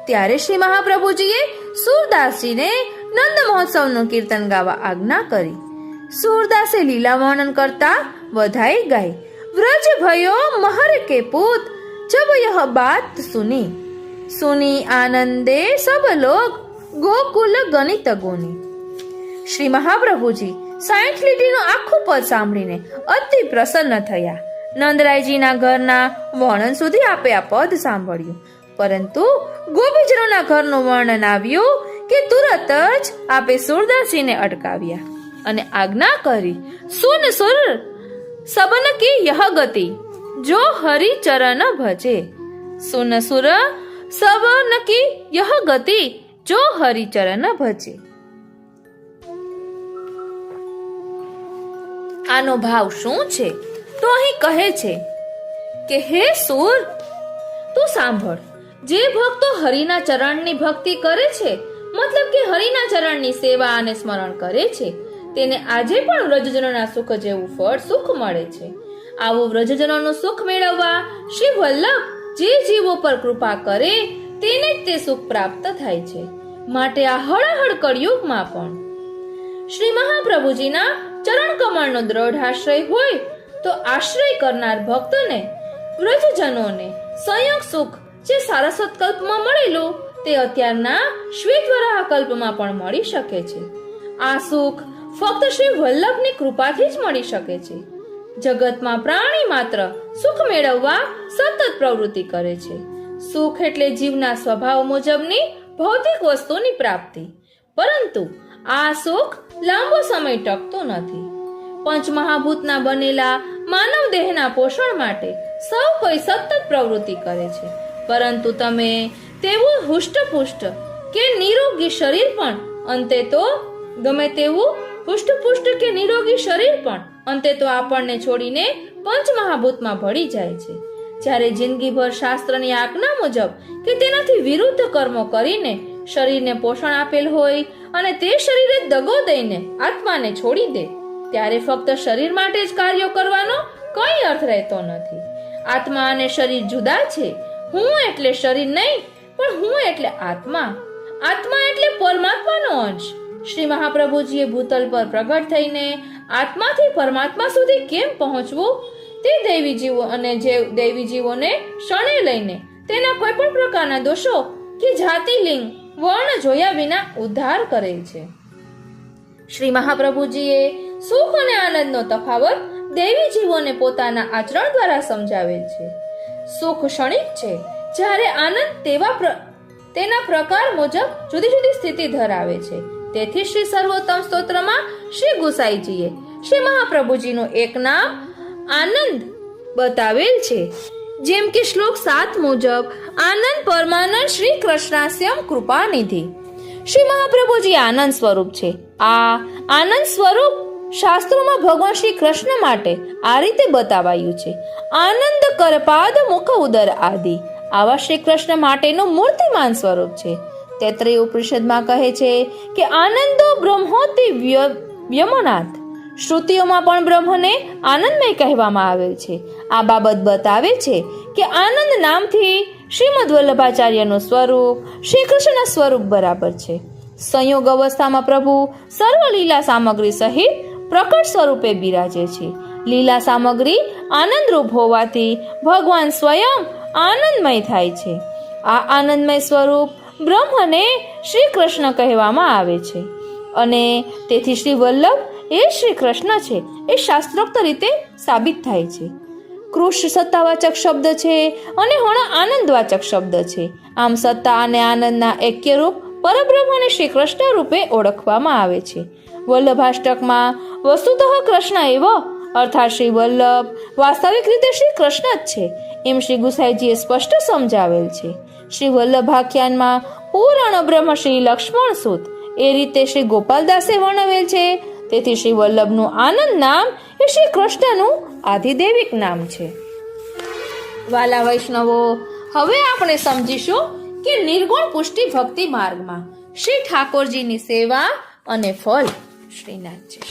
ત્યારે શ્રી મહાપ્રભુજીએ સુરદાસજીને નંદ મહોત્સવનું કીર્તન ગાવા આજ્ઞા કરી. સુરદાસે લીલા વર્ણન કરતા વધાઈ ગાઈ, વ્રજ ભયો મહર કે પૂત જબ યહ બાત સુની, સુની આનંદે સબ લોગ ગોકુલ ગણિત ગુની. શ્રી મહાપ્રભુજી 60 લીટીનું આખું પદ સાંભળીને અતિ પ્રસન્ન થયા. નંદરાયજીના ઘરના વર્ણન સુધી આપે આ પદ સાંભળ્યું, પરંતુ ગોપીજનોના ઘરનું વર્ણન આવ્યું કે તુરત જ આપે સુરદાસજીને અટકાવ્યા અને આજ્ઞા કરી, સુન સુર સબન કી યહ ગતિ જો હરિ ચરણ ભજે. સુન સુર સબ નકી યહ ગતિ જો હરિચરણ ભજે. આનો ભાવ શું છે? તો અહીં કહે છે કે હે સુર, તું સાંભળ. જે ભક્તો હરિના ચરણની ભક્તિ કરે છે, મતલબ કે હરિના ચરણની સેવા અને સ્મરણ કરે છે, તેને આજે પણ વ્રજજનોના સુખ જેવું ફળ સુખ મળે છે. આવું વ્રજજનોનું સુખ મેળવવા શ્રી વલ્લભ જે જીવો પર કૃપા કરે તેને જ તે સુખ પ્રાપ્ત થાય છે. માટે આ હળહળ કળિયુગમાં પણ શ્રી મહાપ્રભુજીના ચરણ કમળનો દ્રઢ આશ્રય હોય તો આશ્રય કરનાર ભક્તોને, વ્રજજનોને સંયોગ સુખ જે સારસ્વત કલ્પમાં મળેલું તે અત્યારના શ્વેતવરાહ કલ્પમાં પણ મળી શકે છે. આ સુખ ફક્ત શ્રી વલ્લભની કૃપાથી જ મળી શકે છે. જગતમાં પ્રાણી માત્ર સુખ મેળવવા સતત પ્રવૃત્તિ કરે છે. સુખ એટલે જીવના સ્વભાવ મુજબની ભૌતિક વસ્તુની પ્રાપ્તિ, પરંતુ આ સુખ લાંબો સમય ટકતું નથી. પંચમહાભૂતના બનેલા માનવ દેહના પોષણ માટે સૌ કોઈ સતત પ્રવૃત્તિ કરે છે, પરંતુ તમે તેવું હુષ્ટપુષ્ટ કે નિરોગી શરીર પણ અંતે તો ગમે તેવું હુષ્ટપુષ્ટ કે નિરોગી શરીર પણ અંતે તો આપણને છોડીને પંચમહાભૂતમાં ભળી જાય છે. જ્યારે જિંદગીભર શાસ્ત્રની આજ્ઞા મુજબ કે તેનાથી વિરુદ્ધ કર્મો કરીને શરીરને પોષણ આપેલ હોય અને તે શરીરે દગો દઈને આત્માને છોડી દે, ત્યારે ફક્ત શરીર માટે જ કાર્યો કરવાનો કઈ અર્થ રહેતો નથી. આત્મા અને શરીર જુદા છે. હું એટલે શરીર નહીં, પણ હું એટલે આત્મા. આત્મા એટલે પરમાત્માનો અંશ. શ્રી મહાપ્રભુજીએ ભૂતલ પર પ્રગટ થઈને આત્માથી પરમાત્મા સુધી કેમ પહોંચવું તે દૈવી જીવો અને દૈવી જીવોને ક્ષણે લઈને તેના કોઈ પણ પ્રકારના દોષો કે જાતિ, લિંગ, વર્ણ જોયા વિના ઉદ્ધાર કરેલ છે. શ્રી મહાપ્રભુજીએ સુખ અને આનંદનો તફાવત દૈવી જીવોને પોતાના આચરણ દ્વારા સમજાવેલ છે. સુખ ક્ષણિક છે, જ્યારે આનંદ તેના પ્રકાર મુજબ જુદી જુદી સ્થિતિ ધરાવે છે. તેથી શ્રી સર્વોત્તમ સ્તોત્રમાં શ્રી ગુસાઈજીએ શ્રી મહાપ્રભુજીનું એક નામ આનંદ બતાવેલ છે. જેમ કે શ્લોક 7 મુજબ આનંદ પરમાનંદ શ્રી કૃષ્ણાસ્યમ કૃપાનિધિ. શ્રી મહાપ્રભુજી આનંદ સ્વરૂપ છે. આ આનંદ સ્વરૂપ શાસ્ત્રોમાં ભગવાન શ્રી કૃષ્ણ માટે આ રીતે બતાવાયું છે: આનંદ કરપાદ મુખ ઉદર આદિ. આવા શ્રી કૃષ્ણ માટેનું મૂર્તિમાન સ્વરૂપ છે. તૈત્તરીય ઉપનિષદમાં કહે છે કે આનંદો બ્રહ્મોતિ વ્યમનાથ. શ્રુતિઓમાં પણ બ્રહ્મને આનંદમય કહેવામાં આવેલ છે. આ બાબત બતાવે છે કે આનંદ નામથી શ્રીમદ વલ્લભાચાર્યનું સ્વરૂપ શ્રી કૃષ્ણના સ્વરૂપ બરાબર છે. સંયોગ અવસ્થામાં પ્રભુ સર્વ લીલા સામગ્રી સહિત પ્રકટ સ્વરૂપે બિરાજે છે. લીલા સામગ્રી આનંદરૂપ હોવાથી ભગવાન સ્વયં આનંદમય થાય છે. આ આનંદમય સ્વરૂપ બ્રહ્મને શ્રી કૃષ્ણ કહેવામાં આવે છે અને તેથી શ્રી વલ્લભ એ શ્રી કૃષ્ણ છે એ શાસ્ત્રોક્ત રીતે સાબિત થાય છે. કૃષ્ણ સત્તાવાચક શબ્દ છે અને હણ આનંદવાચક શબ્દ છે. આમ સત્તા અને આનંદના એક્ય રૂપ પરબ્રહ્મ અને શ્રી કૃષ્ણ રૂપે ઓળખવામાં આવે છે. વલ્લભાષ્ટકમાં વસ્તુતઃ કૃષ્ણ એવ અર્થાત શ્રી વલ્લભ વાસ્તવિક રીતે શ્રી કૃષ્ણ જ છે એમ શ્રી ગુસાઈજીએ સ્પષ્ટ સમજાવેલ છે. શ્રી વલ્લભાખ્યાનમાં પૂર્ણ બ્રહ્મ શ્રી લક્ષ્મણ સુત એ રીતે શ્રી ગોપાલદાસે વર્ણવેલ છે. તેથી શ્રી વલ્લભનું આનંદ નામ એ શ્રી કૃષ્ણનું આધિદૈવિક નામ છે. વાલા વૈષ્ણવો, હવે આપણે સમજીશું કે નિર્ગુણ પુષ્ટિ ભક્તિ માર્ગમાં શ્રી ઠાકોરજીની સેવા અને ફળ. શ્રીનાથજી.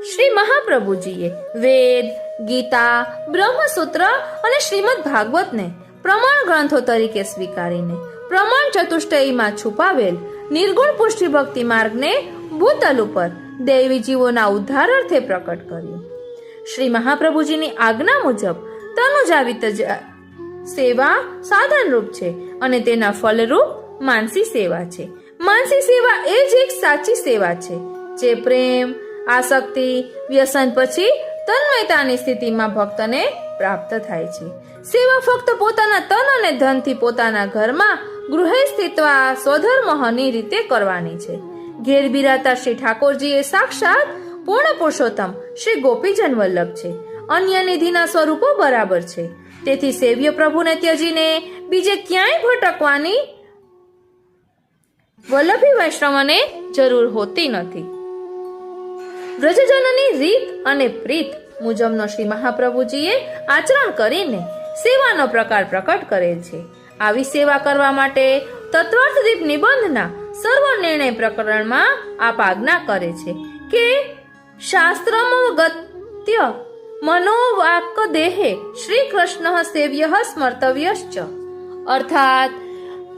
શ્રી મહાપ્રભુજીએ વેદ, ગીતા, બ્રહ્મસૂત્ર અને શ્રીમદ ભાગવતને પ્રમાણ ગ્રંથો તરીકે સ્વીકારીને પ્રમાણ ચતુષ્ટયમાં છુપાવેલ નિર્ગુણ પુષ્ટિ ભક્તિ માર્ગને ભૂતલ ઉપર દૈવી જીવોના ઉદ્ધાર અર્થે પ્રકટ કર્યું. શ્રી મહાપ્રભુજીની આજ્ઞા મુજબ તનુજાવિત સેવા સાધન રૂપ છે અને તેના ફલરૂપ માનસી સેવા છે. માનસી સેવા એ જ એક સાચી સેવા છે જે પ્રેમ, આસક્તિ, વ્યસન પછી તન્મયતાની સ્થિતિમાં ભક્તને પ્રાપ્ત થાય છે. સેવા ફક્ત પોતાના તન અને ધનથી પોતાના ઘરમાં ગૃહસ્થિત્વા સ્વધર્મની રીતે કરવાની છે. ઘેર બિરાતા શ્રી ઠાકોરજી એ સાક્ષાત પૂર્ણ પુરુષોત્તમ શ્રી ગોપીજન વલ્લભ છે. અન્ય નિધિના સ્વરૂપો બરાબર છે, તેથી સેવ્ય પ્રભુને ત્યજીને બીજે ક્યાંય ભટકવાની વલ્લભી વૈષ્ણવને જરૂર હોતી નથી. વ્રજજનોની રીત અને પ્રીત મુજબનો શ્રી મહાપ્રભુજીએ આચરણ કરીને સેવાનો પ્રકાર પ્રકટ કરેલ છે. આવી સેવા કરવા માટે તત્વાર્થદીપ નિબંધના સર્વ નિર્ણય પ્રકરણમાં આપ આજ્ઞા કરે છે કે શાસ્ત્રમગત્ય મનોવાક દેહે શ્રી કૃષ્ણ સેવ્ય સ્મર્તવ્યશ્ચ, અર્થાત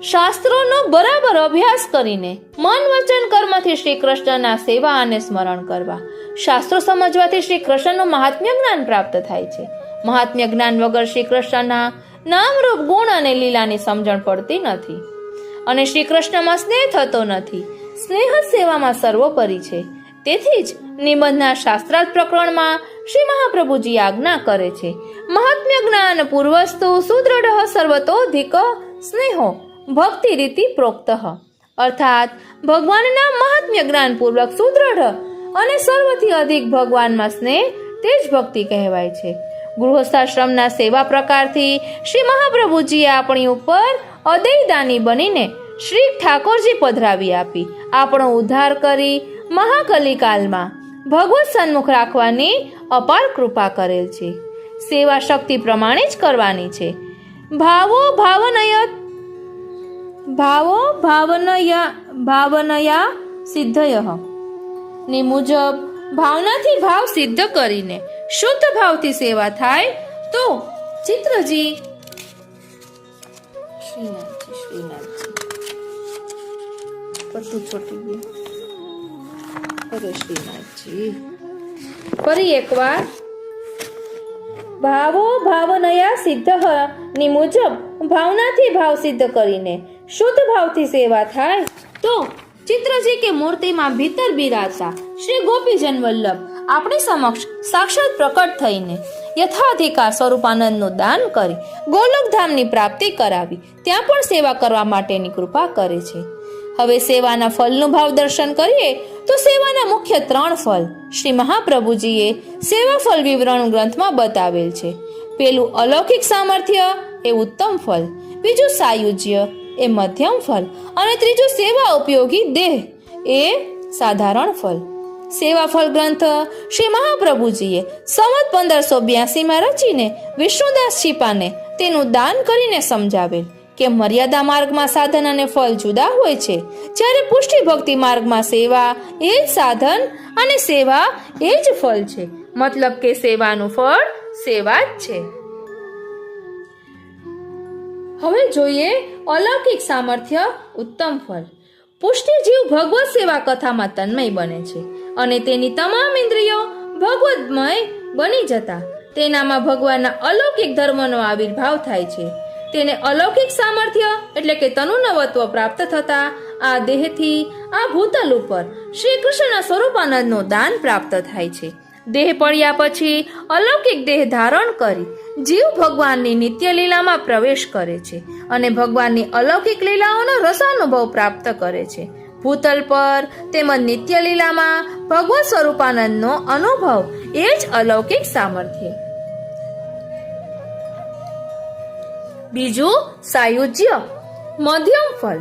શાસ્ત્રોનો બરાબર અભ્યાસ કરીને મન વચન કર્મથી શ્રી કૃષ્ણના સેવા અને સ્મરણ કરવા. શાસ્ત્રો સમજવાથી શ્રી કૃષ્ણનું મહાત્મ્ય જ્ઞાન પ્રાપ્ત થાય છે. મહાત્મ્ય જ્ઞાન વગર શ્રી કૃષ્ણના નામરૂપ ગુણ અને લીલાની સમજણ પડતી નથી અને શ્રી કૃષ્ણમાં સ્નેહ થતો નથી. સ્નેહ જ સેવામાં સર્વોપરી છે. તેથી જ નિબંધના શાસ્ત્રાર્થ પ્રકરણમાં શ્રી મહાપ્રભુજી આજ્ઞા કરે છે, મહાત્મ્ય જ્ઞાન પૂર્વસ્તુ સુદૃઢ સર્વતોધિક સ્નેહો ભક્તિ રીતિ પ્રોક્ત, અર્થાત ભગવાનના મહાત્મ્ય જ્ઞાન પૂર્વક સુદૃઢ અને સર્વથી અધિક ભગવાનમાં સ્નેહ તે જ ભક્તિ કહેવાય છે. ગૃહસ્થાશ્રમના સેવા પ્રકારથી શ્રી મહાપ્રભુજીએ આપણી ઉપર અદૈદાની બનીને શ્રી ઠાકોરજી પધરાવી આપી આપણો ઉદ્ધાર કરી મહાકલિકાલમાં ભગવત સન્મુખ રાખવાની અપાર કૃપા કરેલ છે. સેવા શક્તિ પ્રમાણે જ કરવાની છે. ભાવો ભાવનયા સિદ્ધય ની મુજબ ભાવનાથી ભાવ સિદ્ધ કરીને શુદ્ધ ભાવથી સેવા થાય તો ચિત્રજી શ્રીનાથજી બધું છોટી ગયું. અરે શ્રીનાથજી, ફરી એકવાર ભાવનયા સિદ્ધ ની મુજબ ભાવનાથી ભાવ સિદ્ધ કરીને શુદ્ધ ભાવથી સેવા થાય તો ચિત્રજી કે મૂર્તિમાં ભીતર બિરાજતા શ્રી ગોપીજન વલ્લભ આપણી સમક્ષ સાક્ષાત પ્રકટ થઈને યથાધિકાર સ્વરૂપાનંદનું દાન કરી ગોલોકધામની પ્રાપ્તિ કરાવી ત્યાં પણ સેવા કરવા માટેની કૃપા કરે છે. હવે સેવાના ફળનું ભાવ દર્શન કરીએ તો સેવાના મુખ્ય 3 ફળ શ્રી મહાપ્રભુજીએ સેવા ફળ વિવરણ ગ્રંથમાં બતાવેલ છે. પેલું અલૌકિક સામર્થ્ય એ ઉત્તમ ફળ, બીજું સાયુજ્ય એ મધ્યમ ફળ અને ત્રીજું સેવા ઉપયોગી દેહ એ સાધારણ ફળ. સેવા ફળ ગ્રંથ શ્રી મહાપ્રભુજીએ સંવત 1582માં રચીને વિષ્ણુદાસ છીપાને તેનું દાન કરીને સમજાવેલ કે મર્યાદા માર્ગમાં સાધન અને ફળ જુદા હોય છે, જ્યારે પુષ્ટિ ભક્તિ માર્ગમાં સેવા એ જ સાધન અને સેવા એ જ ફળ છે. મતલબ કે સેવાનું ફળ સેવા જ છે. હવે જોઈએ અલૌકિક સામર્થ્ય ઉત્તમ ફળ. પુષ્ટિ જીવ ભગવત સેવા કથામાં તન્મય બને છે અને તેની તમામ ઇન્દ્રિયો ભગવતમય બની જતા તેનામાં ભગવાનના અલૌકિક ધર્મનો આવિર્ભાવ થાય છે. તેને અલૌકિક સામર્થ્ય એટલે કે તનુનવત્વ પ્રાપ્ત થતા આ દેહથી આ ભૂતલ ઉપર શ્રી કૃષ્ણના સ્વરૂપાનંદનું દાન પ્રાપ્ત થાય છે. દેહ પડ્યા પછી અલૌકિક દેહ ધારણ કરી જીવ ભગવાનની નિત્ય લીલામાં પ્રવેશ કરે છે અને ભગવાનની અલૌકિક લીલાઓનો રસાનુભવ પ્રાપ્ત કરે છે. ભૂતલ પર તેમજ નિત્ય લીલામાં ભગવત સ્વરૂપાનંદનો અનુભવ એ જ અલૌકિક સામર્થ્ય. બીજું સાયુજ્ય મધ્યમ ફળ.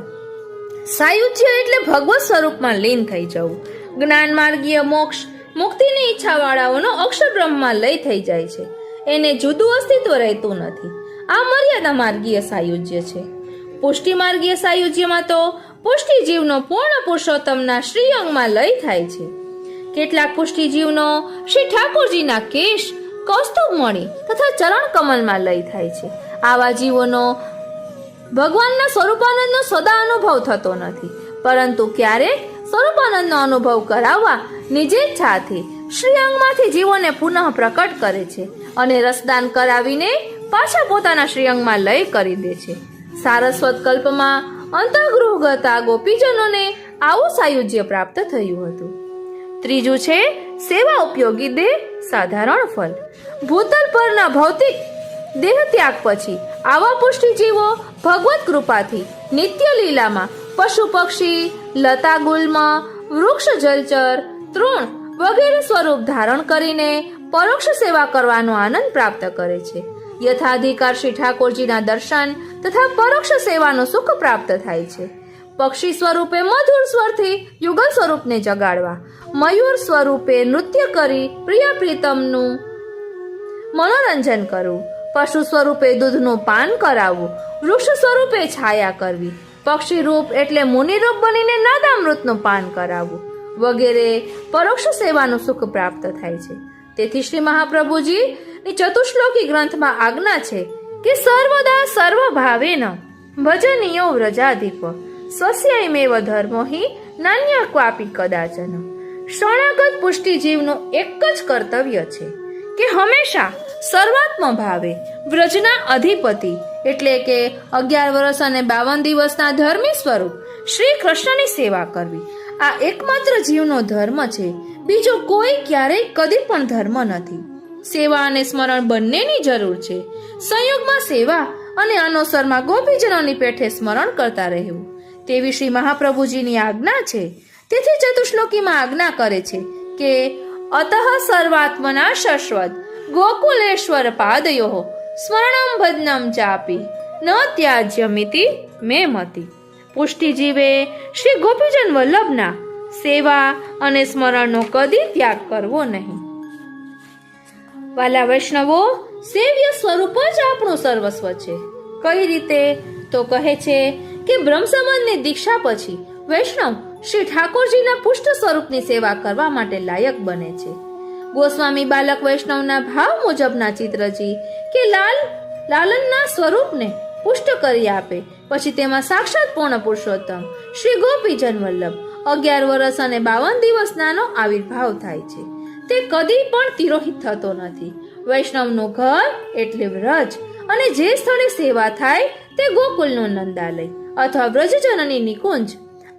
સાયુજ્ય એટલે ભગવત સ્વરૂપમાં લીન થઈ જવું. જ્ઞાન માર્ગીય મોક્ષ મુક્તિની ઈચ્છા વાળાઓનો અક્ષર બ્રહ્મમાં લય થઈ જાય છે, એને જુદું અસ્તિત્વ રહેતું નથી. આ મર્યાદા માર્ગીય સાયુજ્ય છે. પુષ્ટિ માર્ગીય સાયુજ્યમાં તો પુષ્ટિ જીવનો પૂર્ણ પુરુષોત્તમના શ્રી અંગમાં લય થાય છે. કેટલાક પુષ્ટિ જીવનો શ્રી ઠાકોરજીના કેશ કૌસ્તુભ મણી તથા ચરણ કમલમાં લય થાય છે. આવા જીવોનો ભગવાનના સ્વરૂપાનંદનો સદા અનુભવ થતો નથી, પરંતુ ક્યારેક સ્વરૂપાનંદનો અનુભવ કરાવવા નિજેચ્છાથી શ્રી અંગમાંથી જીવોને પુનઃ પ્રકટ કરે છે અને રસદાન કરાવીને પાછા પોતાના શ્રી અંગમાં લય કરી દે છે. સારસ્વત કલ્પમાં અંતઃગૃહગત આ ગોપીજનોને આવું સાયુજ્ય પ્રાપ્ત થયું હતું. ત્રીજું છે સેવા ઉપયોગી દેહ સાધારણ ફળ. ભૂતલ પરના ભૌતિક દેહ ત્યાગ પછી આવા પુષ્ટિ જીવો ભગવત કૃપાથી નિત્ય લીલામાં પશુ પક્ષી, લતા ગુલ્મ, વૃક્ષ જલચર, તૃણ વગેરે સ્વરૂપ ધારણ કરીને પરોક્ષ સેવા કરવાનો આનંદ પ્રાપ્ત કરે છે. યથાધિકાર શ્રી ઠાકોરજીના દર્શન તથા પરોક્ષ સેવાનું સુખ પ્રાપ્ત થાય છે. પક્ષી સ્વરૂપે મધુર સ્વરથી યુગલ સ્વરૂપને જગાડવા, મયુર સ્વરૂપે નૃત્ય કરી પ્રિય પ્રીતમનું મનોરંજન કરવું, પશુ સ્વરૂપે દૂધનું પાન કરાવવું, વૃક્ષ સ્વરૂપે છાયા કરવી, પક્ષી રૂપ એટલે મુનિ રૂપ બનીને નાદામૃતનું પાન કરાવવું વગેરે પરોક્ષ સેવાનું સુખ પ્રાપ્ત થાય છે. તેથી શ્રી મહાપ્રભુજીની ચતુશ્લોકી ગ્રંથમાં આજ્ઞા છે કે સર્વદા સર્વભાવેન ભજનીયો વ્રજાધિપ સ્વસ્યમેવ ધર્મો હિ નાન્ય ક્વાપી કદાચન. શરણાગત પુષ્ટિ જીવનું એક જ કર્તવ્ય છે કે હંમેશા સર્વાત્મ ભાવે વ્રજના અધિપતિ એટલે કે 11 વર્ષ અને 52 દિવસના ધર્મી સ્વરૂપ શ્રી કૃષ્ણની સેવા કરવી આ એકમાત્ર જીવનો ધર્મ છે. બીજો કોઈ ક્યારેય કદી પણ ધર્મ નથી. સેવા અને સ્મરણ બંનેની જરૂર છે. સંયોગમાં સેવા અને અનોસરમાં ગોપીજનોની પેઠે સ્મરણ કરતા રહેવું તેવી શ્રી મહાપ્રભુજીની આજ્ઞા છે. તેથી ચતુશ્લોકીમાં આજ્ઞા કરે છે કે અતઃ સર્વાત્મના શશ્વત ગોકુલેશ્વર પાદયો સ્મરણમ ભજનમ ચાપી ન ત્યાજ્યમિતિ મે મતિ. પુષ્ટિ જીવે શ્રી ગોપીજન વલ્લભના સેવા અને સ્મરણનો કદી ત્યાગ કરવો નહીં. વાલા વૈષ્ણવો, સેવ્ય સ્વરૂપ જ આપણું સર્વસ્વ છે. કઈ રીતે? તો કહે છે કે બ્રહ્મ સમાજની દીક્ષા પછી વૈષ્ણવ શ્રી ઠાકોરજીના પુષ્ટ સ્વરૂપની સેવા કરવા માટે લાયક બને છે. ગોસ્વામી બાલક વૈષ્ણવના ભાવ મુજબના ચિત્રજી કે લાલનના સ્વરૂપને પુષ્ટ કરી આપે પછી તેમાં સાક્ષાત પૂર્ણ પુરુષોત્તમ શ્રી ગોપીજન વલ્લભ 11 વર્ષ અને 52 દિવસનાનો આવિર્ભાવ થાય છે. તે કદી પણ તિરોહિત થતો નથી. વૈષ્ણવનું ઘર એટલે વ્રજ અને જે સ્થળે સેવા થાય તે ગોકુલનું નંદાલય અથવા વ્રજજનની નિકુંજ.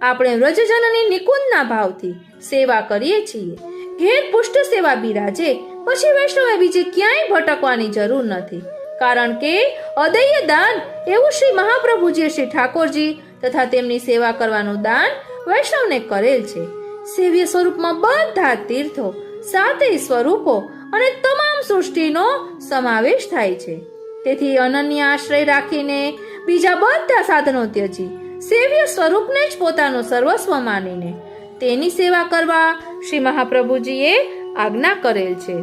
આપણે વ્રજજનની નિકુંજના ભાવથી સેવા કરીએ છીએ. ઘેર પુષ્ટ સેવા બિરાજે પછી વૈષ્ણવે બીજે ક્યાંય ભટકવાની જરૂર નથી. કારણ કે અદૈય દાન એવું શ્રી મહાપ્રભુજીએ શ્રી ઠાકોરજી તથા તેમની સેવા કરવાનું દાન વૈષ્ણવને કરેલ છે. સેવ્ય સ્વરૂપમાં બધા તીર્થો, 7 સ્વરૂપો અને તમામ સૃષ્ટિનો સમાવેશ થાય છે. તેથી અનન્ય આશ્રય રાખીને બીજા બધા સાધનો ત્યજી સેવ્ય સ્વરૂપને જ પોતાનું સર્વસ્વ માનીને તેની સેવા કરવા શ્રી મહાપ્રભુજીએ આજ્ઞા કરેલ છે.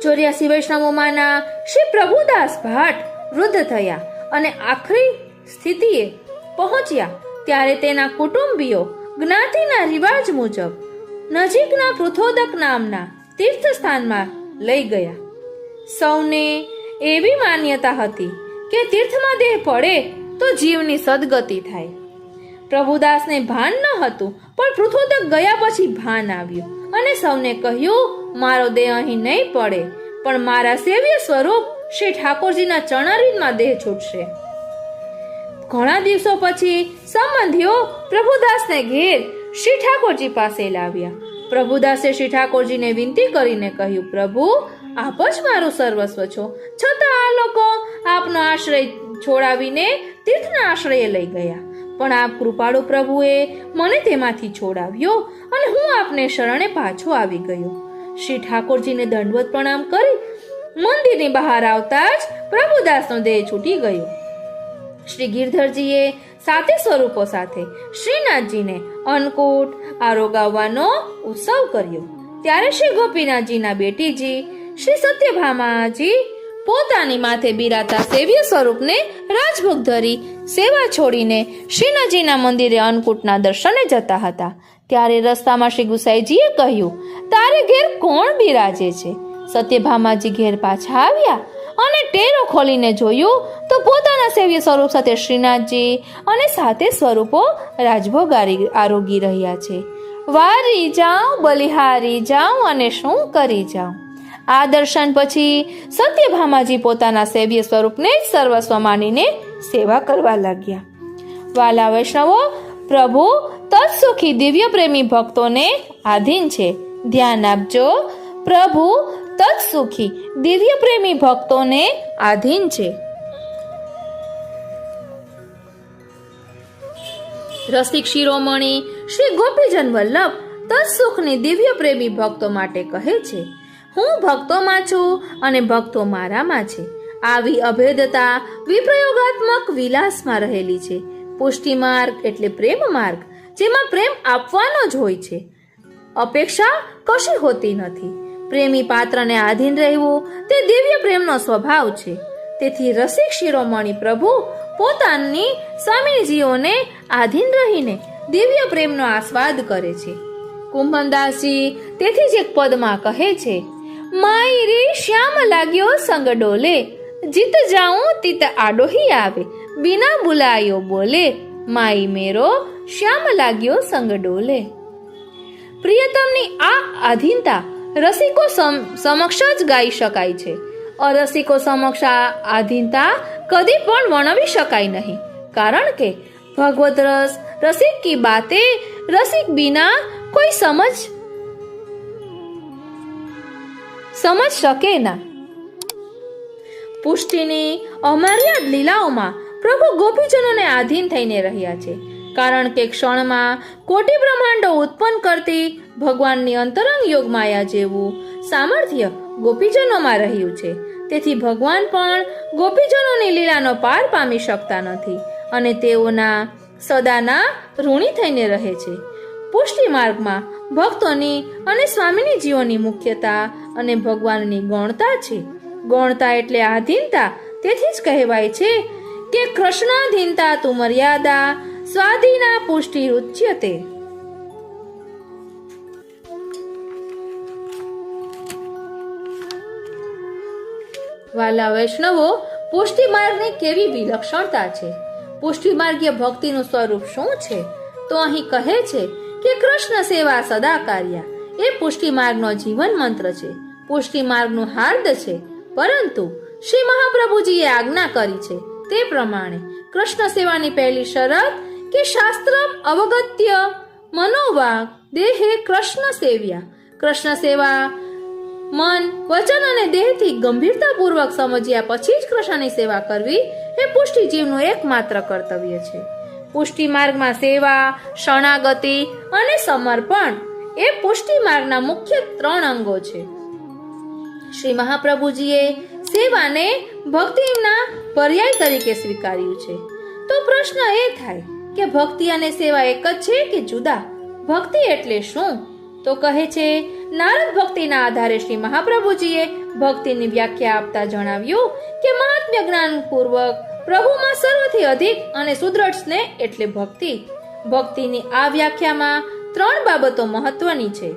84 વૈષ્ણવોમાંના શ્રી પ્રભુદાસ ભાટ વૃદ્ધ થયા અને આખરી સ્થિતિએ પહોંચ્યા ત્યારે તેના કુટુંબીઓ જ્ઞાતિના રિવાજ મુજબ નજીકના પૃથોદક નામના તીર્થ સ્થાનમાં લઈ ગયા. સૌને એવી માન્યતા હતી કે તીર્થમાં દેહ પડે તો જીવની સદગતિ થાય. પ્રભુદાસને ભાન ન હતું, પણ પૃથોદક ગયા પછી ભાન આવ્યું અને સૌને કહ્યું, મારો દેહ અહીં નહીં પડે, પણ મારા સેવ્ય સ્વરૂપ શ્રી ઠાકોરજીના ચરણારવિંદમાં દેહ છૂટશે. ઘણા દિવસો પછી સંબંધીઓ પ્રભુદાસને ઘેર શ્રી ઠાકોરજી પાસે લાવ્યા. પ્રભુદાસે શ્રી ઠાકોરજીને વિનંતી કરીને કહ્યું, પ્રભુ, આપ જ મારું સર્વસ્વ છો, છતાં આ લોકો આપનો આશ્રય છોડાવીને તીર્થના આશ્રયે લઈ ગયા. પણ આપ કૃપાળુ પ્રભુએ મને તેમાંથી છોડાવ્યો અને હું આપને શરણે પાછો આવી ગયો. શ્રી ઠાકોરજીને દંડવત પ્રણામ કરી મંદિરની બહાર આવતા જ પ્રભુદાસનો દેહ છૂટી ગયો. શ્રી ગિરધરજીએ 7 સ્વરૂપો સાથે શ્રીનાથજીને અન્નકૂટ આરોગાવવાનો ઉત્સવ કર્યો. ત્યારે શ્રી ગોપીનાથજીના બેટીજી શ્રી સત્યભામાજી પોતાની માથે બિરાતા સેવ્ય સ્વરૂપને રાજભોગ ધરી સેવા છોડીને શ્રીનાથજીના મંદિરે અન્નકૂટના દર્શને જતા હતા. ત્યારે રસ્તામાં શ્રી ગુસાઈજીએ કહ્યું, તારે ઘેર કોણ બિરાજે છે? સત્યભામાજી ઘેર પાછા આવ્યા અને ટેરો ખોલીને જોયું તો પોતાના સેવ્ય સ્વરૂપ સાથે શ્રીનાથજી અને 7 સ્વરૂપો રાજભોગ આરોગી રહ્યા છે. વારી જાઉં, બલિહારી જાઉં અને શું કરી જાઉં. આ દર્શન પછી સત્યભામાજી પોતાના સેવ્ય સ્વરૂપને જ સર્વસ્વ માનીને સેવા કરવા લાગ્યા. વાલા વૈષ્ણવો, પ્રભુ તત્સુખી દિવ્ય પ્રેમી ભક્તોને આધીન છે. ધ્યાન આપજો, પ્રભુ તત્સુખી દિવ્ય પ્રેમી ભક્તોને આધીન છે. રસિક શિરોમણી શ્રી ગોપીજન વલ્લભ તત્સુખની દિવ્ય પ્રેમી ભક્તો માટે કહે છે, હું ભક્તોમાં છું અને ભક્તો મારામાં છે. આવી અભેદતા વિપ્રયોગાત્મક વિલાસમાં રહેલી છે. પુષ્ટિ માર્ગ એટલે પ્રેમ માર્ગ, જેમાં પ્રેમ આપવાનો જ હોય છે, અપેક્ષા કશી હોતી નથી. પ્રેમી પાત્રને આધીન રહેવું તે દિવ્ય પ્રેમનો સ્વભાવ છે. તેથી રસિક શિરોમણી પ્રભુ પોતાની સ્વામીજીઓને આધીન રહીને દિવ્ય પ્રેમનો આસ્વાદ કરે છે. કુંભનદાસજી તેથી જ એક પદમાં કહે છે, માઈ રે શ્યામ લાગ્યો સંગ ડોલે, જીત જાઉં તિત આડોહી આવે, બિના બુલાયો બોલે, માઈ મેરો શ્યામ લાગ્યો સંગ ડોલે. પ્રિયતમની આ આધીનતા રસિકો સમક્ષ જ ગાઈ શકાય છે. અરસિકો સમક્ષ આ આધીનતા કદી પણ વર્ણવી શકાય નહીં, કારણ કે ભગવત રસ રસિક કી બાતે રસિક બિના કોઈ સમજ શકે ના. પુષ્ટિની અમર્યાદ લીલાઓમાં પ્રભુ ગોપીજનોને આધીન થઈને રહ્યા છે, કારણ કે ક્ષણમાં કોટી બ્રહ્માંડો ઉત્પન્ન કરતી ભગવાનની અંતરંગ યોગ માયા જેવું સામર્થ્ય ગોપીજનોમાં રહ્યું છે. તેથી ભગવાન પણ ગોપીજનોની લીલાનો પાર પામી શકતા નથી અને તેઓના સદાના ઋણી થઈને રહે છે. પુષ્ટિ માર્ગમાં ભક્તોની અને સ્વામીની જીવોની મુખ્યતા અને ભગવાનની ગૌણતા છે. ગૌણતા એટલે આધીનતા. તેથી જ કહેવાય છે કે કૃષ્ણાધીનતા તુ મર્યાદા સ્વાધીના પુષ્ટિ ઉચ્યતે. વાલા વૈષ્ણવો, પુષ્ટિ માર્ગની કેવી વિલક્ષણતા છે. પુષ્ટિ માર્ગીય ભક્તિનું સ્વરૂપ શું છે? તો અહીં કહે છે કે કૃષ્ણ સેવા સદા કાર્ય એ પુષ્ટિ માર્ગનો જીવન મંત્ર છે, પુષ્ટિ માર્ગનું હાર્દ છે. પરંતુ શ્રી મહાપ્રભુજીએ આજ્ઞા કરી છે તે પ્રમાણે કૃષ્ણ સેવાની પહેલી શરત કે શાસ્ત્રમ અવગત્ય મનોવાગ દેહે કૃષ્ણ સેવ્યા. કૃષ્ણ સેવા મન, વચન અને દેહથી ગંભીરતાપૂર્વક સમજ્યા પછી જ કૃષ્ણની સેવા કરવી એ પુષ્ટિ જીવનું એકમાત્ર કર્તવ્ય છે. પુષ્ટિ માર્ગમાં સેવા, શરણાગતિ અને સમર્પણ એ પુષ્ટિ માર્ગના મુખ્ય 3 અંગો છે. શ્રી મહાપ્રભુજીએ સેવાને ભક્તિના પર્યાય તરીકે સ્વીકાર્યું છે. તો પ્રશ્ન એ થાય કે ભક્તિ અને સેવા એક જ છે કે જુદા? ભક્તિ એટલે શું? તો કહે છે, નારદ ભક્તિના આધારે શ્રી મહાપ્રભુજીએ ભક્તિની વ્યાખ્યા આપતા જણાવ્યું કે મહાત્મ્ય જ્ઞાન પૂર્વક પ્રભુમાં સર્વથી અધિક અને સુદ્રઢ સ્નેહ એટલે ભક્તિ. ભક્તિની આ વ્યાખ્યામાં 3 બાબતો મહત્વની છે.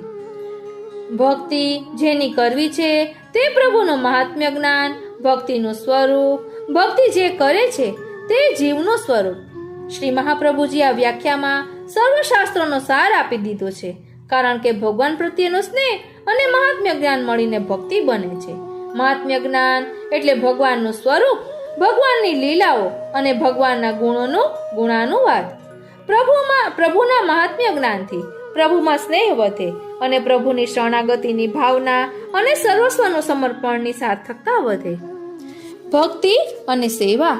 ભક્તિ જેની કરવી છે તે પ્રભુનું મહાત્મ્ય જ્ઞાન, ભક્તિનું સ્વરૂપ, ભક્તિ જે કરે છે તે જીવનું સ્વરૂપ. શ્રી મહાપ્રભુજી આ વ્યાખ્યામાં સર્વશાસ્ત્રોનો સાર આપી દીધો છે, કારણ કે ભગવાન પ્રત્યેનો સ્નેહ અને મહાત્મ્ય જ્ઞાન મળીને ભક્તિ બને છે. મહાત્મ્ય જ્ઞાન એટલે ભગવાનનું સ્વરૂપ, ભગવાનની લીલાઓ અને ભગવાનના ગુણોનું ગુણાનુવાદ. પ્રભુના મહાત્મ્ય જ્ઞાનથી પ્રભુમાં સ્નેહ વધે અને પ્રભુની શરણાગતિની ભાવના અને સર્વસ્વનું સમર્પણની સાર્થકતા વધે. ભક્તિ અને સેવા.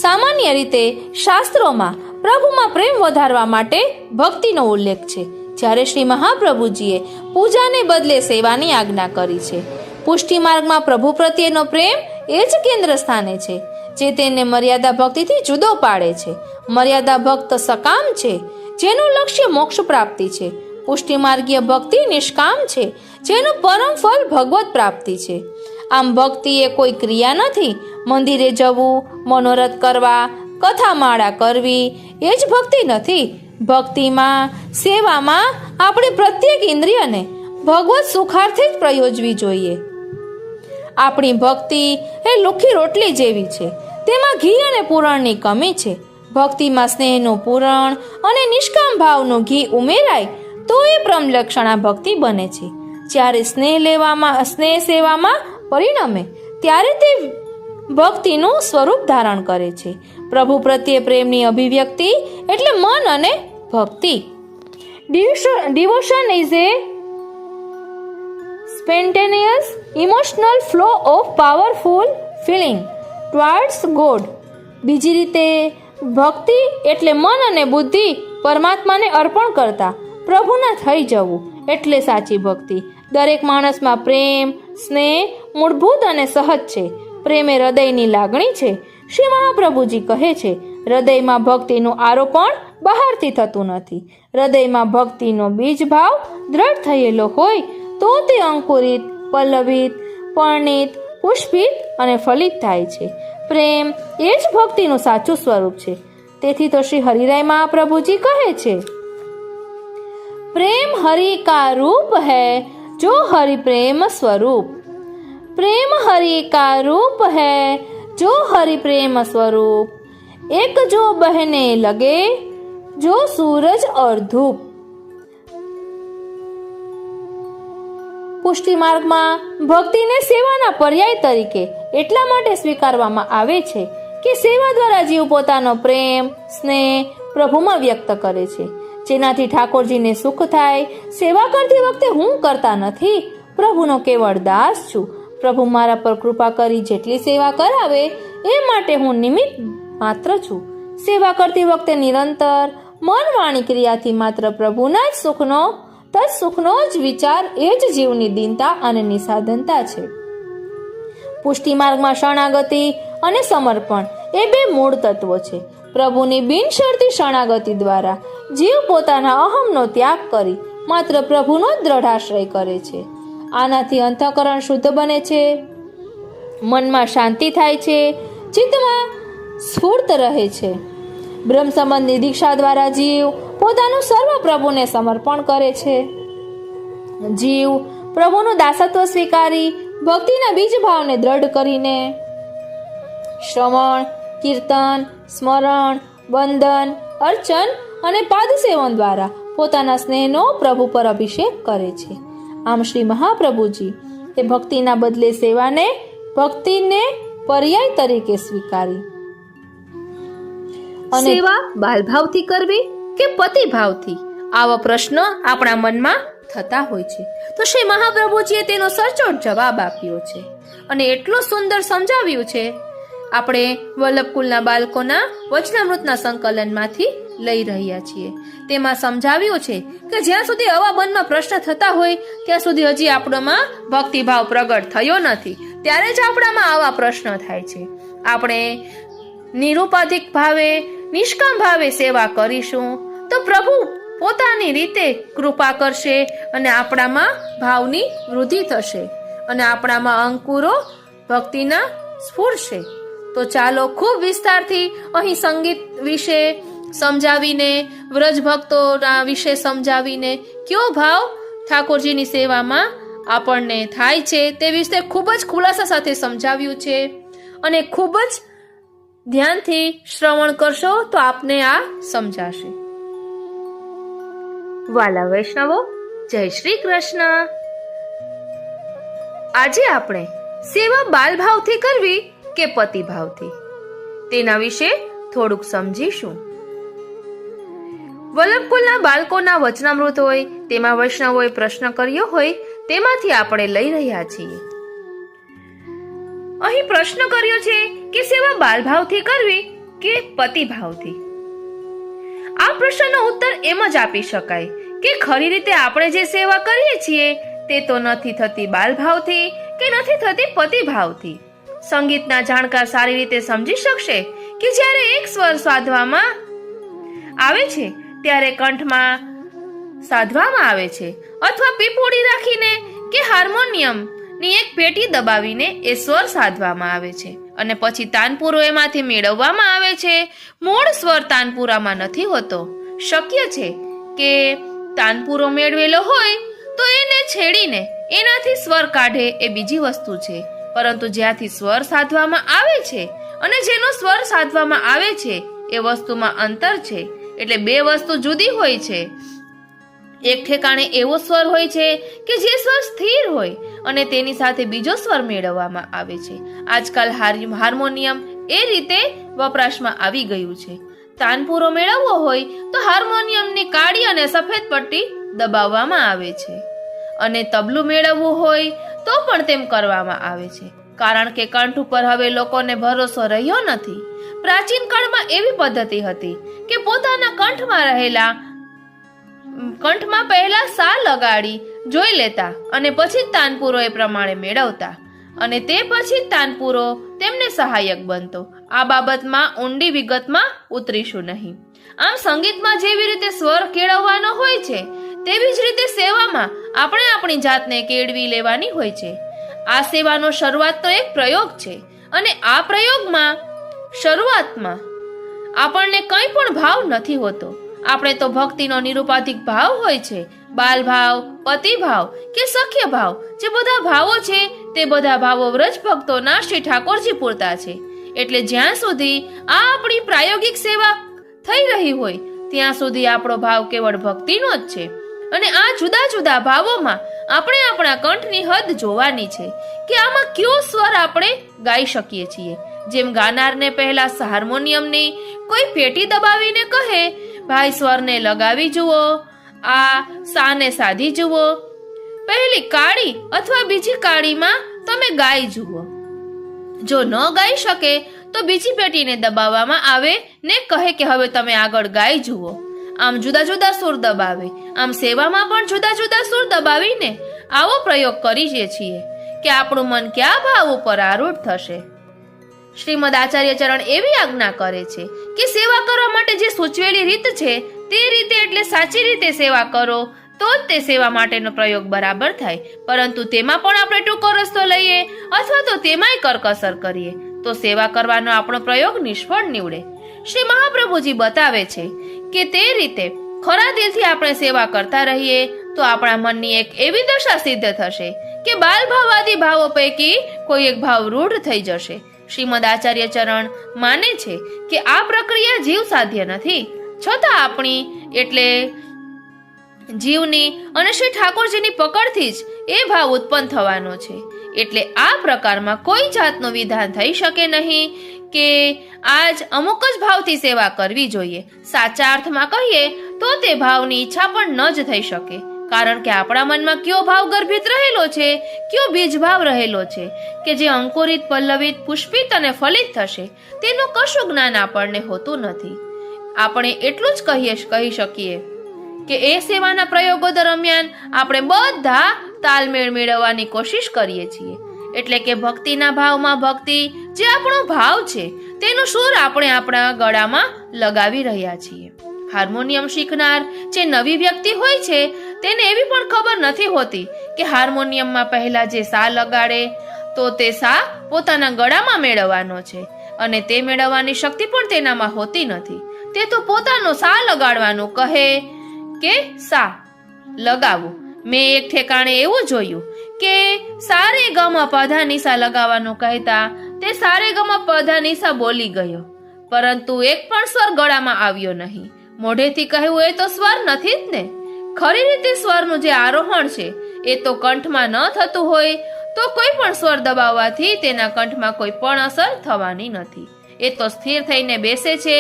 સામાન્ય રીતે શાસ્ત્રોમાં પ્રભુમાં પ્રેમ વધારવા માટે ભક્તિનો ઉલ્લેખ છે, જ્યારે શ્રી મહાપ્રભુજીએ પૂજાને બદલે સેવાની આજ્ઞા કરી છે. પુષ્ટિ માર્ગમાં પ્રભુ પ્રત્યેનો પ્રેમ એ જ કેન્દ્ર સ્થાને છે, જે તેને મર્યાદા ભક્તિથી જુદો પાડે છે. મર્યાદા ભક્ત સકામ છે, જેનું લક્ષ્ય મોક્ષ પ્રાપ્તિ છે. પુષ્ટિ માર્ગીય ભક્તિ નિષ્કામ છે, જેનું પરમ ફળ ભગવત પ્રાપ્તિ છે. આમ ભક્તિ એ કોઈ ક્રિયા નથી. મંદિરે જવું, મનોરથ કરવા, કથા માળા કરવી એ જ ભક્તિ નથી. ભક્તિમાં, સેવામાં આપણી પ્રત્યેક ઇન્દ્રિયને ભગવત સુખાર્થે જ પ્રયોજવી જોઈએ. આપણી ભક્તિ એ લુખી રોટલી જેવી છે, તેમાં ઘી અને પૂરણની કમી છે. ભક્તિમાં સ્નેહનું પૂરણ અને નિષ્કામ ભાવનું ઘી ઉમેરાય તો એ બ્રહ્મલક્ષણા ભક્તિ બને છે. જ્યારે સ્નેહ સેવામાં પરિણમે ત્યારે તે ભક્તિનું સ્વરૂપ ધારણ કરે છે. પ્રભુ પ્રત્યે પ્રેમની અભિવ્યક્તિ એટલે મન અને ભક્તિ. Devotion is a spontaneous emotional flow of powerful feeling towards God. બીજી રીતે ભક્તિ એટલે મન અને બુદ્ધિ પરમાત્માને અર્પણ કરતા પ્રભુના થઈ જવું એટલે સાચી ભક્તિ. દરેક માણસમાં પ્રેમ, સ્નેહ મૂળભૂત અને સહજ છે. પ્રેમ એ હૃદયની લાગણી છે. શ્રી મહાપ્રભુજી કહે છે, હૃદયમાં ભક્તિનું આરોપણ બહારથી થતું નથી. હૃદયમાં ભક્તિનો બીજ ભાવ દ્રઢ થયેલો હોય તો તે અંકુરિત, પલ્લવિત, પરણિત, પુષ્પિત અને ફલિત થાય છે. પ્રેમ એ જ ભક્તિનું સાચું સ્વરૂપ છે. તેથી તો શ્રી હરિરાય મહાપ્રભુજી કહે છે, પ્રેમ હરિ કા રૂપ હૈ જો હરિ પ્રેમ સ્વરૂપ. પ્રેમ હરિ કા રૂપ હૈ જો હરિ પ્રેમ સ્વરૂપ. એક જો બહને લગે જો સૂરજ और धूप. પુષ્ટિ માર્ગમાં ભક્તિને સેવાના પર્યાય તરીકે એટલા માટે સ્વીકારવામાં આવે છે કે સેવા દ્વારા જીવ પોતાનો પ્રેમ, સ્નેહ પ્રભુમાં વ્યક્ત કરે છે, જેનાથી ઠાકોરજીને સુખ થાય. સેવા કરતી વખતે હું કરતા નથી, પ્રભુનો કેવળ દાસ છું. પ્રભુ મારા પર કૃપા કરી જેટલી સેવા કરાવે એ માટે હું નિમિત્ત માત્ર છું. સેવા કરતી વખતે નિરંતર મન વાણી ક્રિયાથી માત્ર પ્રભુના જ સુખનો જ વિચાર એ જ જીવની દીનતા અને નિસાધનતા છે. પુષ્ટિ માર્ગમાં શરણાગતિ અને સમર્પણ એ બે મૂળ તત્વો છે. પ્રભુની બિનશરતી શરણાગતિ દ્વારા જીવ પોતાના અહમનો ત્યાગ કરી માત્ર પ્રભુનો જ દ્રઢાશ્રય કરે છે. આનાથી અંતઃકરણ શુદ્ધ બને છે, મનમાં શાંતિ થાય છે, ચિત્તમાં સ્ફૂર્ત રહે છે. બ્રહ્મ સંબંધની દીક્ષા દ્વારા જીવ પોતાનું સર્વ પ્રભુને સમર્પણ કરે છે. જીવ પ્રભુનું દાસત્વ સ્વીકારી ભક્તિના બીજ ભાવને દ્રઢ કરીને શ્રવણ, કીર્તન, સ્મરણ, વંદન, અર્ચન અને પાદ સેવન દ્વારા પોતાના સ્નેહનો પ્રભુ પર અભિષેક કરે છે. આમ શ્રી મહાપ્રભુજી એ ભક્તિના બદલે ભક્તિને પર્યાય તરીકે સ્વીકારી. અને સેવા બાલભાવથી કરવી કે પતિભાવથી, આવા પ્રશ્ન આપણા મનમાં થતા હોય છે. તો શ્રી મહાપ્રભુજીએ તેનો સચોટ જવાબ આપ્યો છે અને એટલું સુંદર સમજાવ્યું છે. આપણે વલ્લભકુલના બાળકોના વચનામૃતના સંકલનમાંથી લઈ રહ્યા છીએ. તેમાં સમજાવ્યું છે કે જ્યાં સુધી આવા મનમાં પ્રશ્ન થતા હોય ત્યાં સુધી હજી આપણામાં ભક્તિભાવ પ્રગટ થયો નથી. ત્યારે જ આપણામાં આવા પ્રશ્ન થાય છે. આપણે નિરુપાધિક ભાવે, નિષ્કામ ભાવે સેવા કરીશું તો પ્રભુ પોતાની રીતે કૃપા કરશે અને આપણામાં ભાવની વૃદ્ધિ થશે અને આપણામાં અંકુરો ભક્તિના સ્ફુરશે. તો ચાલો ખૂબ વિસ્તારથી અહીં સંગીત વિશે સમજાવીને, વ્રજ ભક્તોના વિશે સમજાવીને કયો ભાવ ઠાકોરજીની સેવામાં આપણને થાય છે તે વિશે ખૂબ જ ખુલાસા સાથે સમજાવ્યું છે. અને ખૂબ જ ધ્યાનથી શ્રવણ કરશો તો આપને આ સમજાશે. વાલા વૈષ્ણવો, જય શ્રી કૃષ્ણ. આજે આપણે સેવા બાલભાવથી કરવી કે પતિભાવથી તેના વિશે થોડુંક સમજીશું. વલ્લભકુલના બાળકોના વચનામૃત હોય તેમાં વૈષ્ણવોએ પ્રશ્ન કર્યો હોય તેમાંથી આપણે લઈ રહ્યા છીએ. અહીં પ્રશ્ન કર્યો છે કે સેવા બાલભાવથી કરવી કે પતિભાવથી. આ પ્રશ્નનો ઉત્તર એમ જ આપી શકાય કે ખરી રીતે આપણે જે સેવા કરીએ છીએ તે તો નથી થતી બાલભાવથી કે નથી થતી પતિભાવથી. સંગીતના જાણકાર સારી રીતે સમજી શકશે કે જ્યારે એક સ્વર સાધવામાં આવે છે ત્યારે કંઠમાં સાધવામાં આવે છે અથવા પીપોડી રાખીને કે હાર્મોનિયમ ની એક પેટી દબાવીને એ સ્વર સાધવામાં આવે છે અને પછી તાનપુરો એમાંથી મેળવવામાં આવે છે. મૂળ સ્વર તાનપુરામાં નથી હોતો. શક્ય છે કે તાનપુરો મેળવેલો હોય તો એને છેડીને એનાથી સ્વર કાઢે એ બીજી વસ્તુ છે, પરંતુ જ્યાંથી સ્વર સાધવામાં આવે છે અને જેનો સ્વર સાધવામાં આવે છે એ વસ્તુમાં અંતર છે. એટલે બે વસ્તુ જુદી હોય છે. એક ઠેકાણે એવો સ્વર હોય છે કે જે સ્વર સ્થિર હોય અને તેની સાથે બીજો સ્વર મેળવવામાં આવે છે. આજકાલ હાર્મોનિયમ એ રીતે વપરાશમાં આવી ગયું છે. તાનપુરો મેળવવો હોય તો હાર્મોનિયમની કાળી અને સફેદ પટ્ટી દબાવવામાં આવે છે અને તબલું મેળવવું હોય તો પણ તેમ કરવામાં આવે છે, કારણ કે કંઠ ઉપર હવે લોકોને ભરોસો રહ્યો નથી. પ્રાચીન કાળમાં એવી પદ્ધતિ હતી કે પોતાના કંઠમાં રહેલા કંઠમાં પહેલા સા લગાડી જોઈ લેતા અને પછી જ તાનપુરો એ પ્રમાણે મેળવતા અને તે પછી જ તાનપુરો તેમને સહાયક બનતો. આ બાબતમાં ઊંડી વિગતમાં ઉતરીશું નહીં. આમ સંગીતમાં જેવી રીતે સ્વર કેળવવાનો હોય છે તેવી જ રીતે સેવામાં આપણે આપણી જાતને કેળવી લેવાની હોય છે. આ સેવાનો શરૂઆત તો એક પ્રયોગ છે અને આ પ્રયોગમાં શરૂઆતમાં આપણને કંઈ પણ ભાવ નથી હોતો. આપણે તો ભક્તિનો નિરુપાધિક ભાવ હોય છે. બાલ ભાવ, પતિ ભાવ કે સખ્ય ભાવ, જે બધા ભાવો છે તે બધા ભાવો વ્રજ ભક્તોના શ્રી ઠાકોરજી પૂરતા છે. એટલે જ્યાં સુધી આ આપણી પ્રાયોગિક સેવા થઈ રહી હોય ત્યાં સુધી આપણો ભાવ કેવળ ભક્તિનો જ છે. અને આ જુદા જુદા ભાવોમાં આપણે આપણા કંઠની હદ જોવાની છે કે આમાં કયો સ્વર આપણે ગાઈ શકીએ છીએ. જેમ ગાનારને પહેલા હાર્મોનિયમની કોઈ પેટી દબાવીને કહે, ભાઈ સ્વરને લગાવી જુઓ, આ સાને સાધી જુઓ, પહેલી કાળી અથવા બીજી કાળીમાં તમે ગાઈ જુઓ. જો ન ગાઈ શકે તો બીજી પેટીને દબાવવામાં આવે ને કહે કે હવે તમે આગળ ગાઈ જુઓ. આમ જુદા જુદા સુર દબાવે. આમ સેવામાં પણ જુદા જુદા સુર દબાવીને આવો પ્રયોગ કરીએ છીએ કે આપણું મન કયા ભાવ ઉપર આરૂઢ થશે. શ્રીમદ આચાર્ય ચરણ એવી આજ્ઞા કરે છે કે સેવા કરવા માટે જે સૂચવેલી રીત છે તે રીતે એટલે સાચી રીતે સેવા કરો તો જ તે સેવા માટેનો પ્રયોગ બરાબર થાય. પરંતુ તેમાં પણ આપણે ટૂંકો રસ્તો લઈએ અથવા તો તેમાંય કરકસર કરીએ તો સેવા કરવાનો આપણો પ્રયોગ નિષ્ફળ નીવડે. શ્રી મહાપ્રભુજી બતાવે છે કે તે રીતે ખરા દિલથી આપણે સેવા કરતા રહીએ તો આપણા મનની એક એવી દશા સિદ્ધ થશે કે બાલ ભાવાદી ભાવો પૈકી કોઈ એક ભાવ રૂઢ થઈ જશે. શ્રીમદ આચાર્ય ચરણ માને છે કે આ પ્રક્રિયા જીવ સાધ્ય નથી, છતાં આપણી એટલે જીવની અને શ્રી ઠાકોરજીની પકડથી જ એ ભાવ ઉત્પન્ન થવાનો છે. એટલે આ પ્રકારમાં કોઈ જાતનું વિધાન થઈ શકે નહીં કે આજ અમુક જ ભાવથી સેવા કરવી જોઈએ. સાચા અર્થમાં કહીએ તો તે ભાવની ઈચ્છા પણ ન જ થઈ શકે. કારણ કે આપણા મનમાં કયો ભાવ ગર્ભિત રહેલો છે, કયો બીજ ભાવ રહેલો છે કે જે અંકુરિત, પલ્લવિત, પુષ્પિત અને ફલિત થશે તેનું કશું જ્ઞાન આપણને હોતું નથી. આપણે એટલું જ કહી શકીએ કે એ સેવાના પ્રયોગો દરમિયાન આપણે બધા તાલમેળ મેળવવાની કોશિશ કરીએ છીએ. એટલે કે ભક્તિના ભાવમાં ભક્તિ જે આપણો ભાવ છે તેનું સૂર આપણે આપણા ગળામાં લગાવી રહ્યા છીએ. હાર્મોનિયમ શીખનાર જે નવી વ્યક્તિ હોય છે તેને એવી પણ ખબર નથી હોતી કે હાર્મોનિયમમાં પહેલા જે સા લગાડે તો તે સા પોતાના ગળામાં મેળવવાનો છે અને તે મેળવવાની શક્તિ પણ તેનામાં હોતી નથી. તે તો પોતાનો સા લગાડવાનું કહે કે સા લગાવું. મેં એક ઠેકાણે એવું જોયું કે સારે ગમ પધા નિશા લગાવવાનું કહેતા તે સારે ગમ પધા નિશા બોલી ગયો, પરંતુ એક પણ સ્વર ગળામાં આવ્યો નહીં. મોઢેથી કહેવું એ તો સ્વર નથી જ ને. ખરી રીતે સ્વરનું જે આરોહણ છે એ તો કંઠમાં ન થતું હોય તો કોઈ પણ સ્વર દબાવવાથી તેના કંઠમાં કોઈ પણ અસર થવાની નથી. એ તો સ્થિર થઈને બેસે છે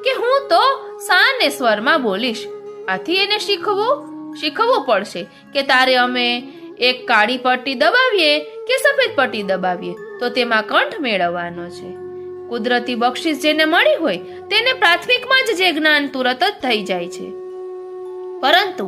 કે હું તો સાને સ્વરમાં બોલીશ. આથી એને શીખવવું પડશે કે તારે અમે એક કાળી પટ્ટી દબાવીએ કે સફેદ પટ્ટી દબાવીએ તો તેમાં કંઠ મેળવવાનો છે. કુદરતી બક્ષિસ જેને મળી હોય તેને પ્રાથમિકમાં જ જે જ્ઞાન તુરત જ થઈ જાય છે, પરંતુ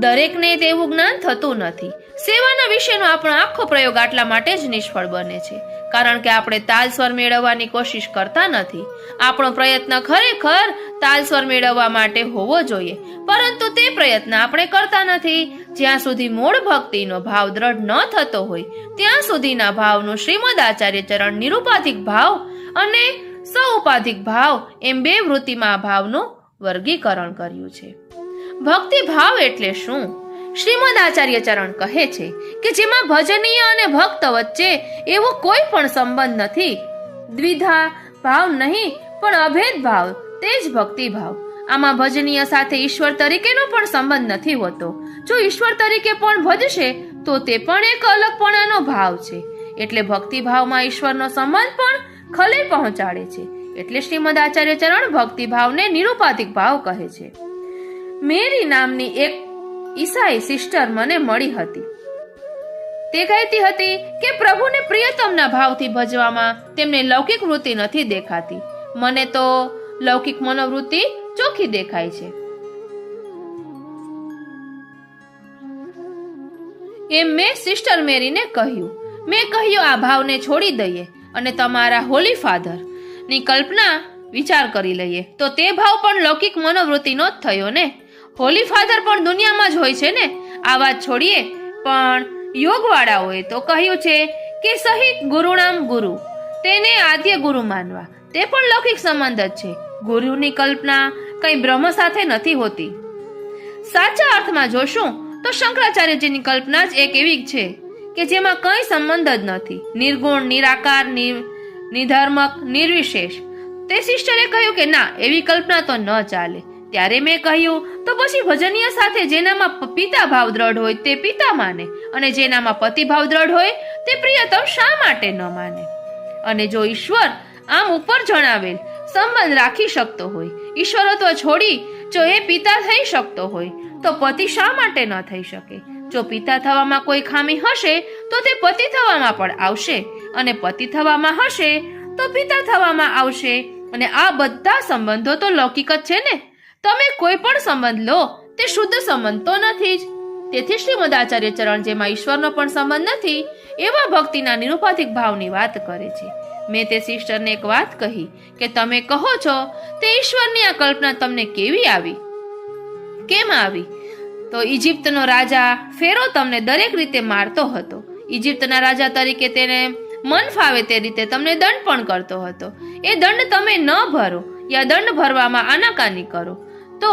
દરેકને તેવું જ્ઞાન થતું નથી. સેવાના વિશેનો આપણો આખો પ્રયોગ આટલા માટે જ નિષ્ફળ બને છે કારણ કે આપણે તાલ સ્વર મેળવવાની કોશિશ કરતા નથી. આપણો પ્રયત્ન ખરેખર તાલ સ્વર મેળવવા માટે હોવો જોઈએ, પરંતુ તે પ્રયત્ન આપણે કરતા નથી. જ્યાં સુધી મૂળ ભક્તિનો ભાવ દ્રઢ ન થતો હોય ત્યાં સુધીના ભાવનું શ્રીમદ આચાર્ય ચરણ નિરુપાધિક ભાવ અને સૌપાધિક ભાવ એમ બે વૃત્તિમાં ભાવનું વર્ગીકરણ કર્યું છે. ભક્તિ ભાવ એટલે શું? શ્રીમદ આચાર્ય ચરણ કહે છે કે જેમાં ભજનીય અને ભક્ત વચ્ચે એવો કોઈ પણ સંબંધ નથી. દ્વિધા ભાવ નહીં પણ અભેદ ભાવ, તે જ ભક્તિ ભાવ. આમાં ભજનીય સાથે ઈશ્વર તરીકેનો પણ સંબંધ નથી હોતો. જો ઈશ્વર તરીકે પણ ભજશે તો તે પણ એક અલગપણાનો ભાવ છે. એટલે ભક્તિ ભાવમાં ઈશ્વરનો સંબંધ પણ ખલેલ પહોંચાડે છે. એટલે શ્રીમદ આચાર્ય ચરણ ભક્તિ ભાવને નિરુપાધિક ભાવ કહે છે. મેરી નામની એક ઈસાઈ સિસ્ટર મને મળી હતી. તે કહેતી હતી કે પ્રભુને પ્રિયતમના ભાવથી ભજવામાં તેમને લૌકિક વૃત્તિ નથી દેખાતી. મને તો લૌકિક મનોવૃત્તિ ચોખ્ખી દેખાય છે. એમ મેં સિસ્ટર મેરીને કહ્યું. મેં કહ્યું આ ભાવને છોડી દઈએ અને તમારા હોલી ફાધરની કલ્પના વિચાર કરી લઈએ. તો તે ભાવ પણ લૌકિક મનોવૃત્તિનો જ થયો ને. હોલી ફાધર પણ દુનિયામાં જ હોય છે ને. આ વાત છોડીએ, પણ યોગવાળાઓએ તો કહ્યું છે કે સહિત ગુરુણામ ગુરુ, તેને આદ્ય ગુરુ માનવા. તે પણ લૌકિક સંબંધ જ છે. ગુરુની કલ્પના કઈ બ્રહ્મ સાથે નથી હોતી. સાચા અર્થમાં જોશું તો શંકરાચાર્યજીની કલ્પના જ એક એવી છે કે જેમાં કઈ સંબંધ જ નથી. નિર્ગુણ, નિરાકાર, નિધર્મક, નિર્વિશેષ. તે સિસ્ટરે કહ્યું કે ના, એવી કલ્પના તો ન ચાલે. ત્યારે મેં કહ્યું તો પછી ભજનીય સાથે જેનામાં પિતા ભાવ દ્રઢ હોય તે પિતા માને, અને જેનામાં પતિ ભાવ દ્રઢ હોય તે પ્રિયતમ શા માટે ન માને? અને જો ઈશ્વર આમ ઉપર જણાવેલ સંબંધ રાખી શકતો હોય, ઈશ્વરત્વ છોડી જો એ પિતા થઈ શકતો હોય, તો પતિ શા માટે ન થઈ શકે? જો પિતા થવામાં કોઈ ખામી હશે તો તે પતિ થવામાં પણ આવશે, અને પતિ થવામાં હશે તો પિતા થવામાં આવશે. અને આ બધા સંબંધો તો લૌકિક જ છે ને. તમે કોઈ પણ સંબંધ લો તે શુદ્ધ સંબંધ તો નથી જ. તેથી શ્રીમદ આચાર્ય ચરણ જેમાં ઈશ્વરનો પણ સંબંધ નથી એવા ભક્તિના નિરુપાધિક ભાવની વાત કરે છે. મેં તે સિસ્ટરને એક વાત કહી કે તમે કહો છો તે ઈશ્વરની આ કલ્પના તમને કેવી આવી, કેમ આવી? તો ઇજિપ્તનો રાજા ફેરો તમને દરેક રીતે મારતો હતો. ઇજિપ્તના રાજા તરીકે તેને મન ફાવે તે રીતે તમને દંડ પણ કરતો હતો. એ દંડ તમે ન ભરો યા દંડ ભરવામાં આનાકાની કરો તો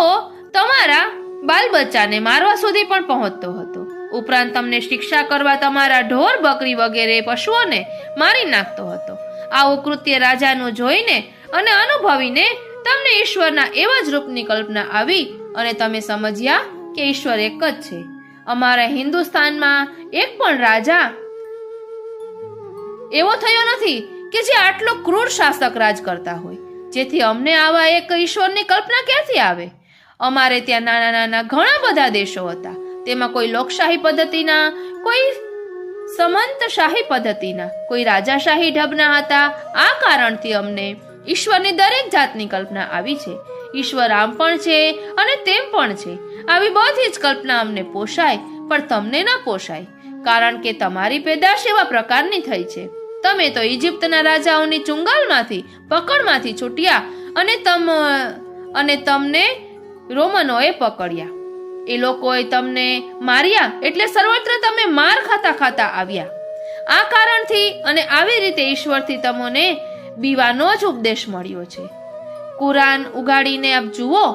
તમારા બાલ બચ્ચાને મારવા સુધી પણ પહોંચતો હતો. ઉપરાંત તમને શિક્ષા કરવા તમારા ઢોર, બકરી વગેરે પશુઓને મારી નાખતો હતો. આવું કૃત્ય રાજાનું જોઈને અને અનુભવીને તમને ઈશ્વરના એવા જ રૂપની કલ્પના આવી અને તમે સમજ્યા કે ઈશ્વર એક જ છે. અમારા હિન્દુસ્તાનમાં એક પણ રાજા એવો થયો નથી કે જે આટલો ક્રૂર શાસક રાજ કરતા હોય, જેથી અમને આવા એક ઈશ્વરની કલ્પના ક્યાંથી આવે? અમારે ત્યાં નાના નાના ઘણા બધા દેશો હતા. તેમાં કોઈ લોકશાહી પદ્ધતિના, કોઈ સમંતશાહી પદ્ધતિના, કોઈ રાજાશાહી ઢબના હતા. આ કારણથી અમને ઈશ્વરની દરેક જાતની કલ્પના આવી છે. ઈશ્વર આમ પણ છે અને તેમ પણ છે. આવી બધી જ કલ્પના અમને પોષાય, પણ તમને ના પોષાય, કારણ કે તમારી પેદાશ એવા પ્રકારની થઈ છે. તમે તો ઇજિપ્તના રાજાઓની ચુંગાલમાંથી, પકડમાંથી છૂટ્યા અને તમને રોમનોએ પકડ્યા. એ લોકોએ તમને માર્યા, એટલે સર્વત્ર તમે માર ખાતા ખાતા આવ્યા. આ કારણથી અને આવી રીતે ઈશ્વરથી તમને બીવાનો જ ઉપદેશ મળ્યો છે. કુરાન ઉગાડીને આપ જુઓ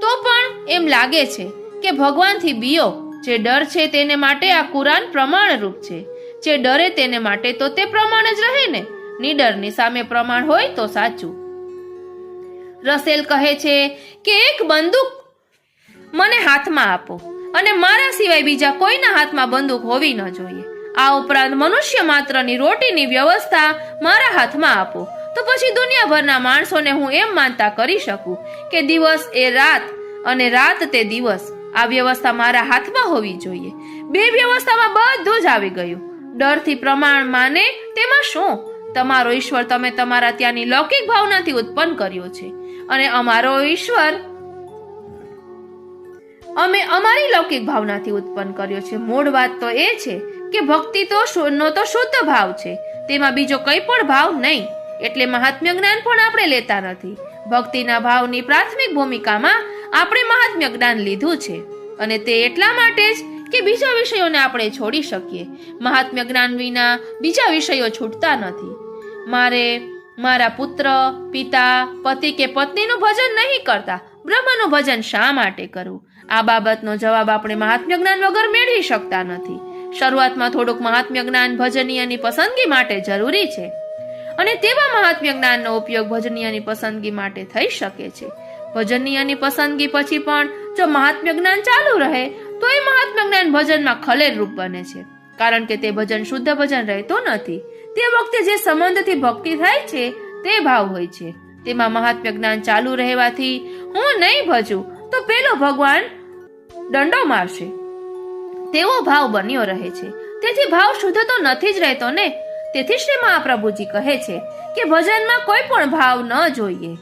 તો પણ એમ લાગે છે કે ભગવાનથી બીઓ. જે ડર છે તેને માટે આ કુરાન પ્રમાણરૂપ છે. જે ડરે તેને માટે તો તે પ્રમાણ જ રહે ને. નિડરની સામે પ્રમાણ હોય તો સાચું. રસેલ કહે છે કે એક બંદૂક મને હાથમાં આપો અને મારા સિવાય બીજા કોઈના હાથમાં બંદૂક હોવી ન જોઈએ. આ ઉપરાંત મનુષ્ય માત્રની રોટીની વ્યવસ્થા મારા હાથમાં આપો, તો પછી દુનિયાભરના માણસોને હું એમ માનતા કરી શકું કે દિવસ એ રાત અને રાત તે દિવસ. આ વ્યવસ્થા મારા હાથમાં હોવી જોઈએ. બે વ્યવસ્થામાં બધું જ આવી ગયું. ડરથી પ્રમાણ માને તેમાં શું? તમારો ઈશ્વર તમે તમારા ત્યાંની લૌકિક ભાવનાથી ઉત્પન્ન કર્યો છે, અને અમારો ઈશ્વર અમે અમારી લૌકિક ભાવનાથી ઉત્પન્ન કર્યો છે. મૂળ વાત તો એ છે કે ભક્તિ તો શુદ્ધ ભાવ છે, તેમાં બીજો કઈ પણ ભાવ નહીં. એટલે મહાત્મ્ય જ્ઞાન પણ આપણે લેતા નથી. ભક્તિના ભાવની પ્રાથમિક ભૂમિકામાં આપણે મહાત્મ્ય જ્ઞાન લીધું છે, અને તે એટલા માટે જ કે બીજા વિષયોને આપણે છોડી શકીએ. મહાત્મ્ય જ્ઞાન વિના બીજા વિષયો છૂટતા નથી. મારે મારા પુત્ર, પિતા, પતિ કે પત્નીનું ભજન નહીં કરતા બ્રહ્મનું ભજન શા માટે કરવું? આ બાબતનો જવાબ આપણે મહાત્મ્ય જ્ઞાન વગર મેળવી શકતા નથી. શરૂઆતમાં થોડુંક મહાત્મ્ય જ્ઞાન ભજનીયની પસંદગી માટે જરૂરી છે, અને તેવા મહાત્મ્ય જ્ઞાનનો ઉપયોગ ભજનીયની પસંદગી માટે થઈ શકે છે. ભજનીયની પસંદગી પછી પણ જો મહાત્મ્ય જ્ઞાન ચાલુ રહે તો એ મહાત્મ્ય જ્ઞાન ભજનમાં ખલેલ રૂપ બને છે, કારણ કે તે ભજન શુદ્ધ ભજન રહેતું નથી. તે વખતે જે સંબંધથી ભક્તિ થાય છે તે ભાવ હોય છે. તેમાં મહાત્મ્ય જ્ઞાન ચાલુ રહેવાથી હું નહીં ભજું તો પેલો ભગવાન દંડો મારશે તેવો ભાવ બન્યો રહે છે. તેથી ભાવ શુદ્ધ તો નથી જ રહેતો ને. તેથી શ્રી મહાપ્રભુજી કહે છે કે ભજનમાં કોઈ પણ ભાવ ન જોઈએ.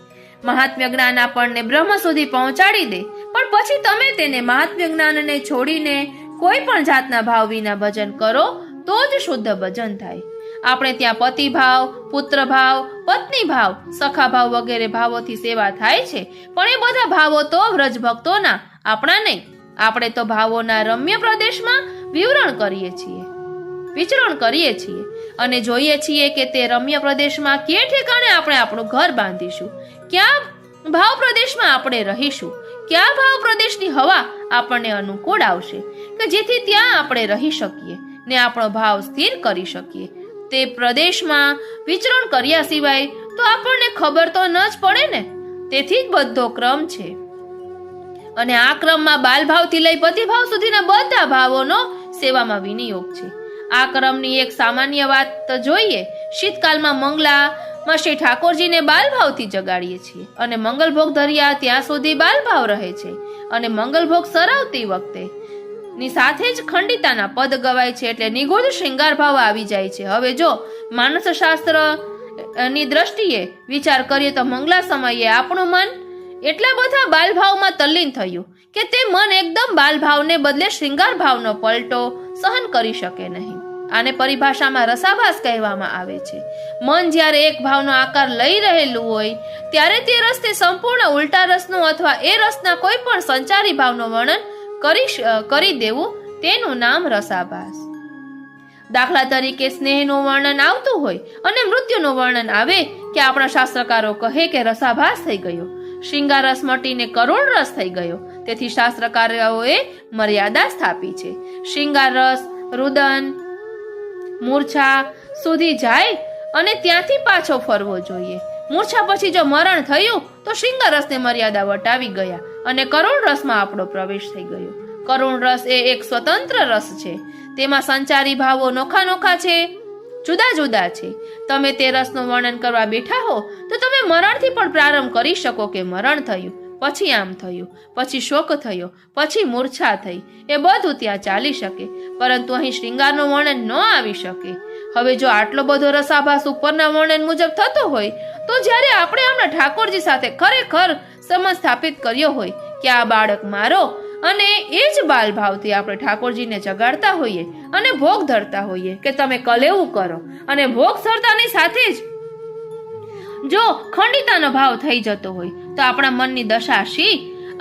મહાત્મ્ય જ્ઞાન આપણને બ્રહ્મ સુધી પહોંચાડી દે, પણ પછી તમે તેને મહાત્મ્ય જ્ઞાનને છોડીને કોઈ પણ જાતના ભાવ વિના ભજન કરો તો જ શુદ્ધ ભજન થાય. આપણે ત્યાં પતિ ભાવ, પુત્ર ભાવ, પત્ની ભાવ, સખા ભાવ વગેરે ભાવોથી સેવા થાય છે, પણ એ બધા ભાવો તો વ્રજ ભક્તોના, આપણા નહીં. આપણે તો ભાવોના રમ્ય પ્રદેશમાં વિચરણ કરીએ છીએ અને જોઈએ છીએ કે તે રમ્ય પ્રદેશમાં કે ઠેકાણે આપણે આપણું ઘર બાંધીશું, ક્યાં ભાવ પ્રદેશમાં આપણે રહીશું, ક્યાં ભાવ પ્રદેશની હવા આપણને અનુકૂળ આવશે કે જેથી ત્યાં આપણે રહી શકીએ ને આપણો ભાવ સ્થિર કરી શકીએ. તે પ્રદેશમાં વિચરણ કર્યા સિવાય તો આપણને ખબર તો ન જ પડે ને. તેથી જ બધો ક્રમ છે અને આ ક્રમમાં બાલભાવથી લઈ પતિભાવ સુધીના બધા ભાવોનો સેવામાં વિનિયોગ છે. આ ક્રમની એક સામાન્ય વાત જોઈએ. શીતકાલમાં મંગલામાં શ્રી ઠાકોરજીને બાલભાવથી જગાડીએ છીએ અને મંગલભોગ ધર્યા ત્યાં સુધી બાલભાવ રહે છે અને મંગલભોગ સરાવતી વખતે ની સાથે જ ખંડિતાના પદ ગવાય છે, એટલે નિગૂઢ શૃંગાર ભાવ આવી જાય છે. હવે જો માનસ શાસ્ત્ર ની દ્રષ્ટિએ વિચાર કરીએ તો મંગલા સમયે આપણું મન એટલા બધા બાલભાવમાં તલ્લીન થયું કે તે મન એકદમ બાલભાવને બદલે શૃંગાર ભાવનો પલટો સહન કરી શકે નહીં. આને પરિભાષામાં રસાભાસ કહેવામાં આવે છે. મન જ્યારે એક ભાવનો આકાર લઈ રહેલું હોય ત્યારે તે રસ્તે સંપૂર્ણ ઉલટા રસનું અથવા એ રસના કોઈ પણ સંચારી ભાવનું વર્ણન કરી દેવું, તેનું નામ રસાભાસ. દાખલા તરીકે સ્નેહનું વર્ણન આવતું હોય અને મૃત્યુનું વર્ણન આવે કે આપણા શાસ્ત્રકારો કહે કે રસાભાસ થઈ ગયો, શૃંગાર રસ મટીને કરુણ રસ થઈ ગયો. તેથી શાસ્ત્રકારોએ મર્યાદા સ્થાપી છે. શૃંગાર રસ રુદન મૂર્છા સુધી જાય અને ત્યાંથી પાછો ફરવો જોઈએ. મૂર્છા પછી જો મરણ થયું તો શૃંગાર રસને મર્યાદા વટાવી ગયા અને કરુણ રસમાં આપણો પ્રવેશ થઈ ગયો. કરુણ રસ એ એક સ્વતંત્ર રસ છે. તેમાં સંચારી ભાવો નોખા નોખા છે, જુદા જુદા છે. તમે તે રસનું વર્ણન કરવા બેઠા હો તો તમે મરણથી પણ પ્રારંભ કરી શકો કે મરણ થયું, પછી આમ થયું, પછી શોક થયો, પછી મૂર્છા થઈ. એ બધું ત્યાં ચાલી શકે, પરંતુ અહીં શૃંગારનું વર્ણન ન આવી શકે. હવે જો આટલો બધો રસાભાસ ઉપરના વર્ણન મુજબ થતો હોય તો જ્યારે આપણે આપણા ઠાકોરજી સાથે ખરેખર સંબંધ સ્થાપિત કર્યો હોય કે આ બાળક મારો, અને એ જ બાલ ભાવથી આપણે ઠાકોરજીને જગાડતા હોઈએ અને ભોગ ધરતા હોઈએ કે તમે કલેવું કરો, અને ભોગ ધરતાની સાથે જ જો ખંડિતાનો ભાવ થઈ જતો હોય તો આપણા મનની દશા શી?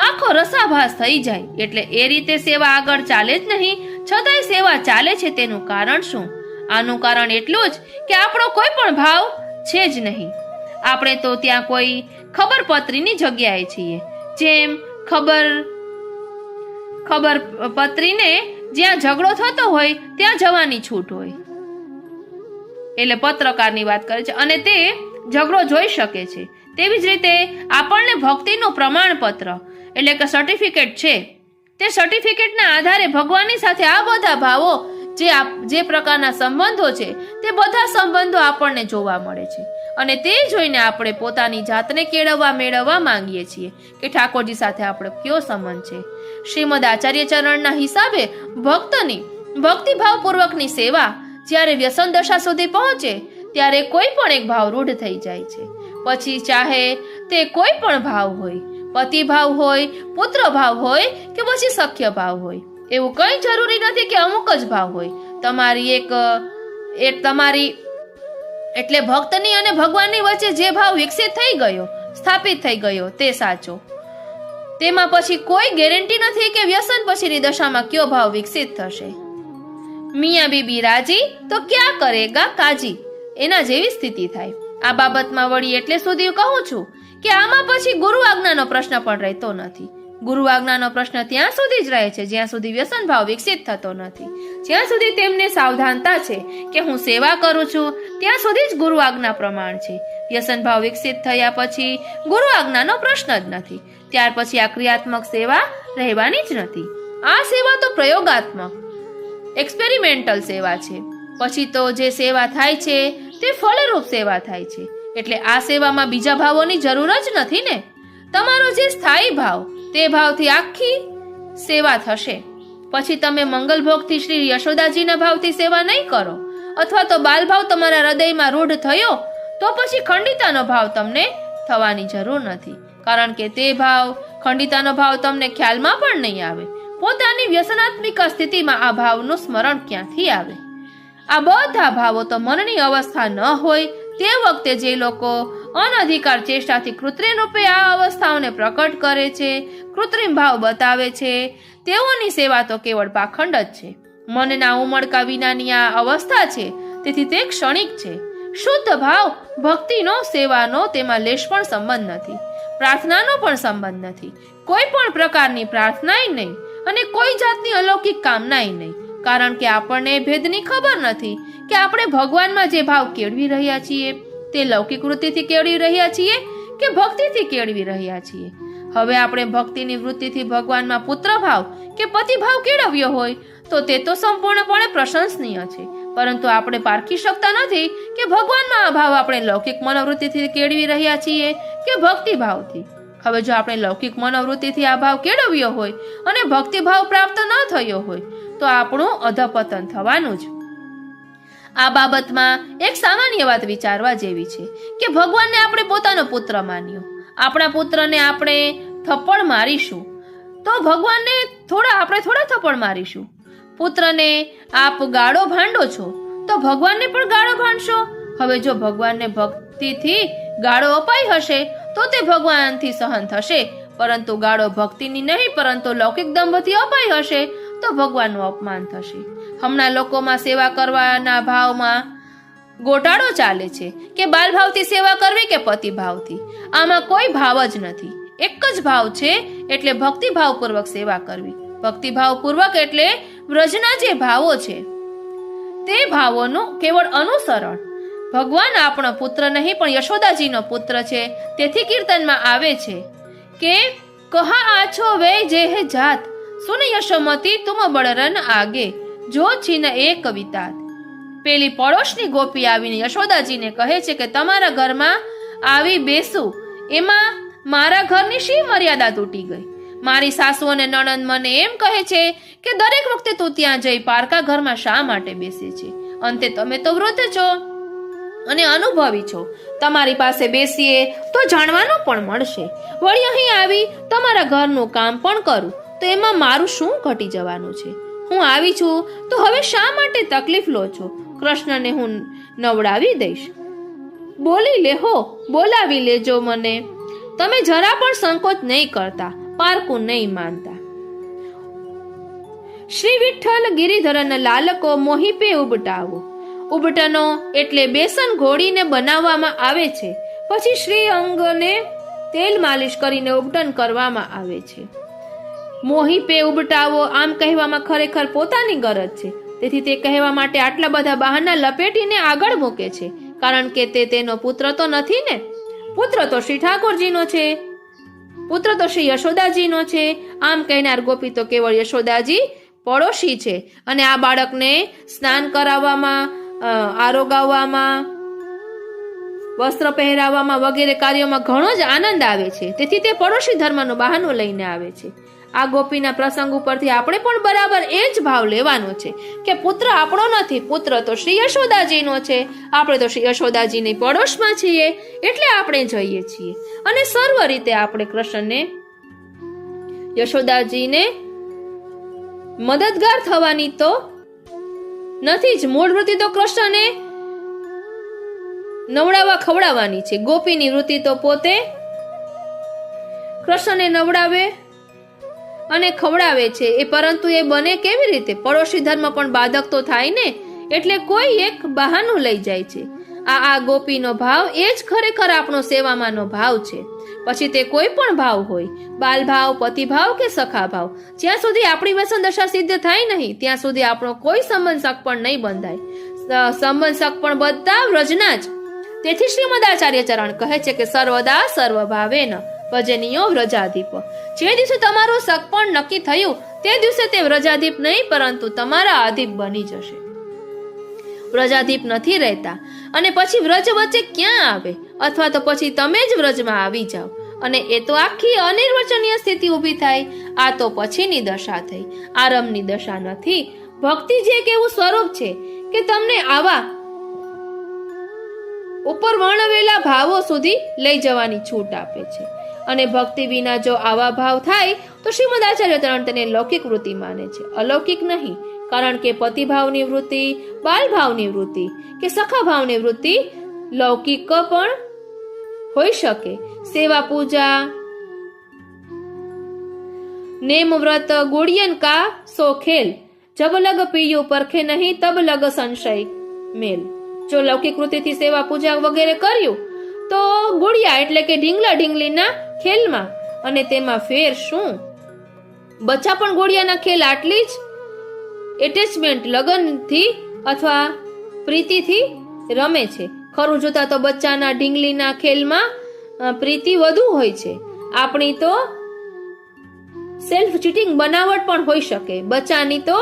આખો રસાભાસ થઈ જાય. એટલે એ રીતે સેવા આગળ ચાલે જ નહીં, છતાંય સેવા ચાલે છે. તેનું કારણ શું? આનું કારણ એટલું જ કે આપણો કોઈ પણ ભાવ છે જ નહીં. આપણે તો ત્યાં કોઈ ખબર પત્રીની જગ્યાએ છીએ. જેમ ખબર પત્રીને જ્યાં ઝઘડો થતો હોય ત્યાં જવાની છૂટ હોય, એટલે પત્રકારની વાત કરે છે, અને તે ઝઘડો જોઈ શકે છે. તેવી જ રીતે આપણને ભક્તિનું પ્રમાણપત્ર એટલે કે સર્ટિફિકેટ છે. તે સર્ટિફિકેટના આધારે ભગવાનની સાથે આ બધા ભાવો જે પ્રકારના સંબંધો છે તે બધા સંબંધો આપણને જોવા મળે છે, અને તે જોઈને આપણે પોતાની જાતને મેળવવા માંગીએ છીએ કે ઠાકોરજી સાથે આપણો કયો સંબંધ છે. શ્રીમદ આચાર્ય ચરણના હિસાબે ભક્તની ભક્તિભાવપૂર્વકની સેવા જ્યારે વ્યસન દશા સુધી પહોંચે ત્યારે કોઈ પણ એક ભાવ રૂઢ થઈ જાય છે. પછી ચાહે તે કોઈ પણ ભાવ હોય, પતિ ભાવ હોય, પુત્ર ભાવ હોય કે પછી સખ્ય ભાવ હોય, એવું કંઈ જરૂરી નથી કે અમુક જ ભાવ હોય. તમારી એટલે ભક્તની અને ભગવાનની વચ્ચે જે ભાવ વિકસિત થઈ ગયો, સ્થાપિત થઈ ગયો તે સાચો. તેમાં પછી કોઈ ગેરંટી નથી કે વ્યસન પછીની દશામાં કયો ભાવ વિકસિત થશે. મિયા બીબી રાજી તો ક્યાં કરેગા કાજી, એના જેવી સ્થિતિ થાય. આ બાબતમાં વળી એટલે સુધી કહું છું કે આમાં પછી ગુરુ આજ્ઞાનો પ્રશ્ન પણ રહેતો નથી. ગુરુ આજ્ઞાનો પ્રશ્ન ત્યાં સુધી જ રહે છે જ્યાં સુધી વ્યસન ભાવ વિકસિત થતો નથી. જ્યાં સુધી તેમને સાવધાનતા છે કે હું સેવા કરું છું ત્યાં સુધી જ ગુરુ આજ્ઞા પ્રમાણ છે. વ્યસન ભાવ વિકસિત થયા પછી ગુરુ આજ્ઞાનો પ્રશ્ન જ નથી. ત્યાર પછી આ ક્રિયાત્મક સેવા રહેવાની જ નથી. આ સેવા તો પ્રયોગાત્મક એક્સપેરિમેન્ટલ સેવા છે. પછી તો જે સેવા થાય છે તે ફળરૂપ સેવા થાય છે. એટલે આ સેવામાં બીજા ભાવોની જરૂર જ નથી ને. તમારો જે સ્થાયી ભાવ તે ભાવથી આખી સેવા થશે. પછી તમે મંગલભોગથી શ્રી યશોદાજીના ભાવથી સેવા નહીં કરો, અથવા તો બાલ ભાવ તમારા હૃદયમાં રૂઢ થયો તો પછી ખંડિતાનો ભાવ તમને થવાની જરૂર નથી, કારણ કે તે ભાવ ખંડિતાનો ભાવ તમને ખ્યાલમાં પણ નહીં આવે. પોતાની વ્યસનાત્મિક સ્થિતિમાં આ ભાવનું સ્મરણ ક્યાંથી આવે? આ બધા ભાવો તો મનની અવસ્થા ન હોય તે વખતે જે લોકો અનધિકાર ચેષ્ટાથી કૃત્રિમ રૂપે આ અવસ્થાઓને પ્રકટ કરે છે, કૃત્રિમ ભાવ બતાવે છે, તેઓની સેવા તો કેવળ પાખંડ જ છે. મનના ઉમળકા વિનાની આ અવસ્થા છે, તેથી તે ક્ષણિક છે. શુદ્ધ ભાવ ભક્તિનો, સેવાનો તેમાં લેશ પણ સંબંધ નથી. પ્રાર્થનાનો પણ સંબંધ નથી. કોઈ પણ પ્રકારની પ્રાર્થનાય નહીં અને કોઈ જાતની અલૌકિક કામનાય નહીં. કારણ કે આપણને એ ભેદની ખબર નથી કે આપણે ભગવાનમાં જે ભાવ કેળવી રહ્યા છીએ તે લૌકિક વૃત્તિથી કેળવી રહ્યા છીએ કે ભક્તિથી કેળવી રહ્યા છીએ. હવે આપણે ભક્તિની વૃત્તિથી ભગવાનમાં પુત્ર ભાવ કે પતિ ભાવ કેળવ્યો હોય તો તે તો સંપૂર્ણપણે પ્રશંસનીય છે, પરંતુ આપણે પારખી શકતા નથી કે ભગવાનમાં આ ભાવ આપણે લૌકિક મનોવૃત્તિથી કેળવી રહ્યા છીએ કે ભક્તિ ભાવથી. હવે જો આપણે લૌકિક મનોવૃત્તિથી આ ભાવ કેળવ્યો હોય અને ભક્તિ ભાવ પ્રાપ્ત ન થયો હોય તો આપણું અધપતન થવાનું જ. આ બાબતમાં એક સામાન્ય વાત વિચારવા જેવી છે કે ભગવાનને આપણે પોતાનો પુત્ર માન્યો, આપણા પુત્રને આપણે થપ્પડ મારીશું તો ભગવાનને આપણે થોડા થપ્પડ મારીશું. પુત્રને આપ ગાળો ભાંડો છો તો ભગવાનને પણ ગાળો ભાંડશો. હવે જો ભગવાનને ભક્તિથી ગાળો અપાઈ હશે તો તે ભગવાનથી સહન થશે, પરંતુ ગાળો ભક્તિની નહીં પરંતુ લૌકિક દંભથી અપાઈ હશે તો ભગવાનનું અપમાન થશે. હમણાં લોકોમાં સેવા કરવાના ભાવમાં ગોટાળો ચાલે છે કે બાલ ભાવથી સેવા કરવી કે પતિ ભાવથી. આમાં કોઈ ભાવ જ નથી. એક જ ભાવ છે, એટલે ભક્તિ ભાવપૂર્વક સેવા કરવી. ભક્તિ ભાવપૂર્વક એટલે વ્રજના જે ભાવો છે તે ભાવોનું કેવળ અનુસરણ. ભગવાન આપણો પુત્ર નહીં પણ યશોદાજીનો પુત્ર છે. તેથી કીર્તનમાં આવે છે કે કહા આછો વે જે હે જાત સુન યશોમતી તુમ બળરન આગે જો છીન એ કવિતા. પેલી પડોશની ગોપી આવીને યશોદાજીને કહે છે કે તમારા ઘરમાં આવી બેસું એમાં મારા ઘરની શી મર્યાદા તૂટી ગઈ? મારી સાસુ અને નણંદ મને એમ કહે છે કે દરેક વખતે તું ત્યાં જઈ પારકા ઘરમાં શા માટે બેસે છે? અંતે તમે તો વૃદ્ધ છો અને અનુભવી છો, તમારી પાસે બેસીએ તો જાણવાનું પણ મળશે. વળી અહીં આવી તમારા ઘરનું કામ પણ કરું તો એમાં મારું શું ઘટી જવાનું છે? હું આવી છું તો હવે શા માટે તકલીફ લો છો? કૃષ્ણને હું નવડાવી દઈશ. બોલાવી લેજો મને. તમે જરા પણ સંકોચ નહીં કરતા, પારકું નહીં માનતા. શ્રી વિઠ્ઠલ ગિરિધરન લાલકો મોહિપે ઉબટાવો. ઉબટનો એટલે બેસન ઘોળીને બનાવવામાં આવે છે, પછી શ્રી અંગને તેલ માલિશ કરીને ઉબટન કરવામાં આવે છે. મોહિપે ઉબટાવો આમ કહેવામાં ખરેખર પોતાની ગરજ છે, તેથી તે કહેવા માટે આટલા બધા બહાના લપેટીને આગળ મૂકે છે, કારણ કે તે તેનો પુત્ર તો નથી ને. પુત્ર તો શ્રી ઠાકોરજીનો છે, પુત્ર તો શ્રી યશોદાજીનો છે. આમ કહેનાર ગોપી તો કેવળ યશોદાજી પડોશી છે અને આ બાળકને સ્નાન કરાવવામાં, આરોગાવવામાં, વસ્ત્ર પહેરાવવામાં વગેરે કાર્યોમાં ઘણો જ આનંદ આવે છે. તેથી તે પડોશી ધર્મનું બહાનું લઈને આવે છે. આ ગોપીના પ્રસંગ ઉપરથી આપણે પણ બરાબર એ જ ભાવ લેવાનો છે કે પુત્ર આપણો નથી, પુત્ર તો શ્રી યશોદાજીનો છે. આપણે તો શ્રી યશોદાજીની પડોશમાં છીએ એટલે આપણે જઈએ છીએ અને સર્વ રીતે આપણે કૃષ્ણને, યશોદાજીને મદદગાર થવાની તો નથી જ. મૂળ વૃત્તિ તો કૃષ્ણને નવડાવવા ખવડાવવાની છે. ગોપીની વૃત્તિ તો પોતે કૃષ્ણને નવડાવે અને ખવડાવે છે એ, પરંતુ એ બને કેવી રીતે? પડોશી ધર્મ પણ બાધક તો થાય ને, એટલે કોઈ એક બહાનું લઈ જાય છે. આ ગોપીનો ભાવ એ જ ખરેખર આપણો સેવામાંનો ભાવ છે. પછી તે કોઈ પણ ભાવ હોય, બાલ ભાવ, પતિ ભાવ કે સખા ભાવ, જ્યાં સુધી આપણી વ્યસન દશા સિદ્ધ થાય નહીં ત્યાં સુધી આપણો કોઈ સંબંધ સક પણ નહીં બંધાય. સંબંધ સક પણ બધા વ્રજના જ. તેથી શ્રીમદ આચાર્ય ચરણ કહે છે કે સર્વદા સર્વભાવેન ભજનીયો વ્રજાધીપ. જે દિવસે તમારું સગપણ નક્કી થયું તે દિવસે તે વ્રજાધીપ નહીં પરંતુ તમારા આધીપ બની જશે. વ્રજાધીપ નથી રહેતા અને પછી વ્રજ વચ્ચે ક્યાં આવે? અથવા તો પછી તમે જ વ્રજમાં આવી જાઓ અને એ તો આખી અનિર્વચનીય સ્થિતિ ઊભી થાય. આ તો પછીની દશા થઈ, આરંભની દશા નથી. ભક્તિ જે એક એવું સ્વરૂપ છે કે તમને આવા ઉપર વર્ણવેલા ભાવો સુધી લઈ જવાની છૂટ આપે છે. અને ભક્તિ વિના જો આવા ભાવ થાય તો શ્રીમદ આચાર્ય ત્રણ તેને લૌકિક વૃત્તિ માને છે, અલૌકિક નહીં. કારણ કે પતિભાવની વૃત્તિ, બાલભાવની વૃત્તિ કે સખા ભાવની વૃત્તિ લૌકિક પણ હોઈ શકે. સેવા પૂજા, नेम व्रत गुड़ियन का सो खेल, जब लग पियू परखे नहीं तब लग संशय मेल. જો લૌકિક વૃત્તિથી સેવા પૂજા વગેરે કર્યું તો ગુડિયા એટલે કે ઢીંગલા ઢીંગલીના ખેલમાં, અને તેમાં ફેર શું? બચ્ચા પણ ગુડિયાના ખેલ આટલી જ એટેચમેન્ટ લગનથી અથવા પ્રીતિથી રમે છે. ખરું જોતા તો બચ્ચાના ઢીંગલીના ખેલમાં પ્રીતિ વધુ હોય છે. આપણી તો સેલ્ફ ચીટિંગ બનાવટ પણ હોઈ શકે, બચ્ચાની તો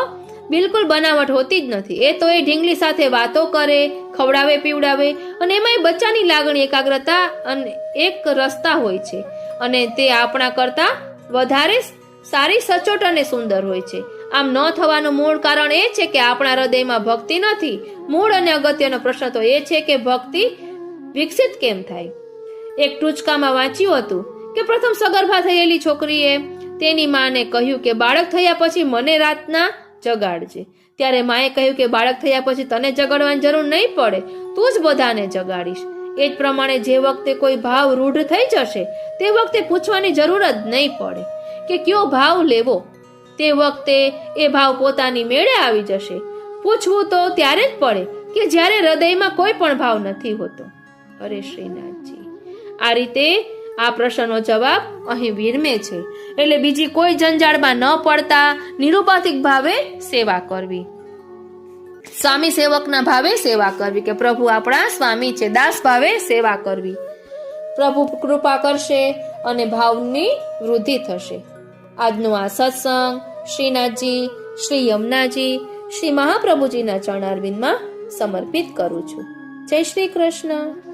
બિલકુલ બનાવટ હોતી જ નથી. એ તો એ ઢીંગલી સાથે વાતો કરે, ખવડાવે પીવડાવે, અને એમાંય બચ્ચાની લાગણી, એકાગ્રતા અને એક રસ્તા હોય છે, અને તે આપણા કરતા વધારે સારી, સચોટ અને સુંદર હોય છે. આમ ન થવાનું મૂળ કારણ એ છે કે આપણા હૃદયમાં ભક્તિ નથી. મૂળ અને અગત્યનો પ્રશ્ન તો એ છે કે ભક્તિ વિકસિત કેમ થાય. એક ટૂચકામાં વાંચ્યું હતું કે પ્રથમ સગર્ભા થયેલી છોકરીએ તેની માને કહ્યું કે બાળક થયા પછી મને રાતના જગાડજે. ત્યારે માએ કહ્યું કે બાળક થયા પછી તને જગાડવાની જરૂર નહીં પડે, તું જ બધાને જગાડીશ. એ જ પ્રમાણે જે વખતે કોઈ ભાવ રૂઢ થઈ જશે તે વખતે પૂછવાની જરૂર જ નહીં પડે કે કયો ભાવ લેવો. તે વખતે એ ભાવ પોતાની મેળે આવી જશે. પૂછવું તો ત્યારે જ પડે કે જ્યારે હૃદયમાં કોઈ પણ ભાવ નથી હોતો. અરે શ્રીનાથજી, આ રીતે આ પ્રશ્નનો જવાબ અહીં વિરમે છે. એટલે બીજી કોઈ જંજાળમાં ન પડતા નિરુપાધિક ભાવે સેવા કરવી, સ્વામી સેવકના ભાવે સેવા કરવી, કે પ્રભુ આપણા સ્વામી છે, દાસ ભાવે સેવા કરવી. પ્રભુ કૃપા કરશે અને ભાવની વૃદ્ધિ થશે. આજનો આ સત્સંગ શ્રીનાથજી, શ્રી યમુનાજી, શ્રી મહાપ્રભુજીના ચરણારવિંદમાં સમર્પિત કરું છું. જય શ્રી કૃષ્ણ.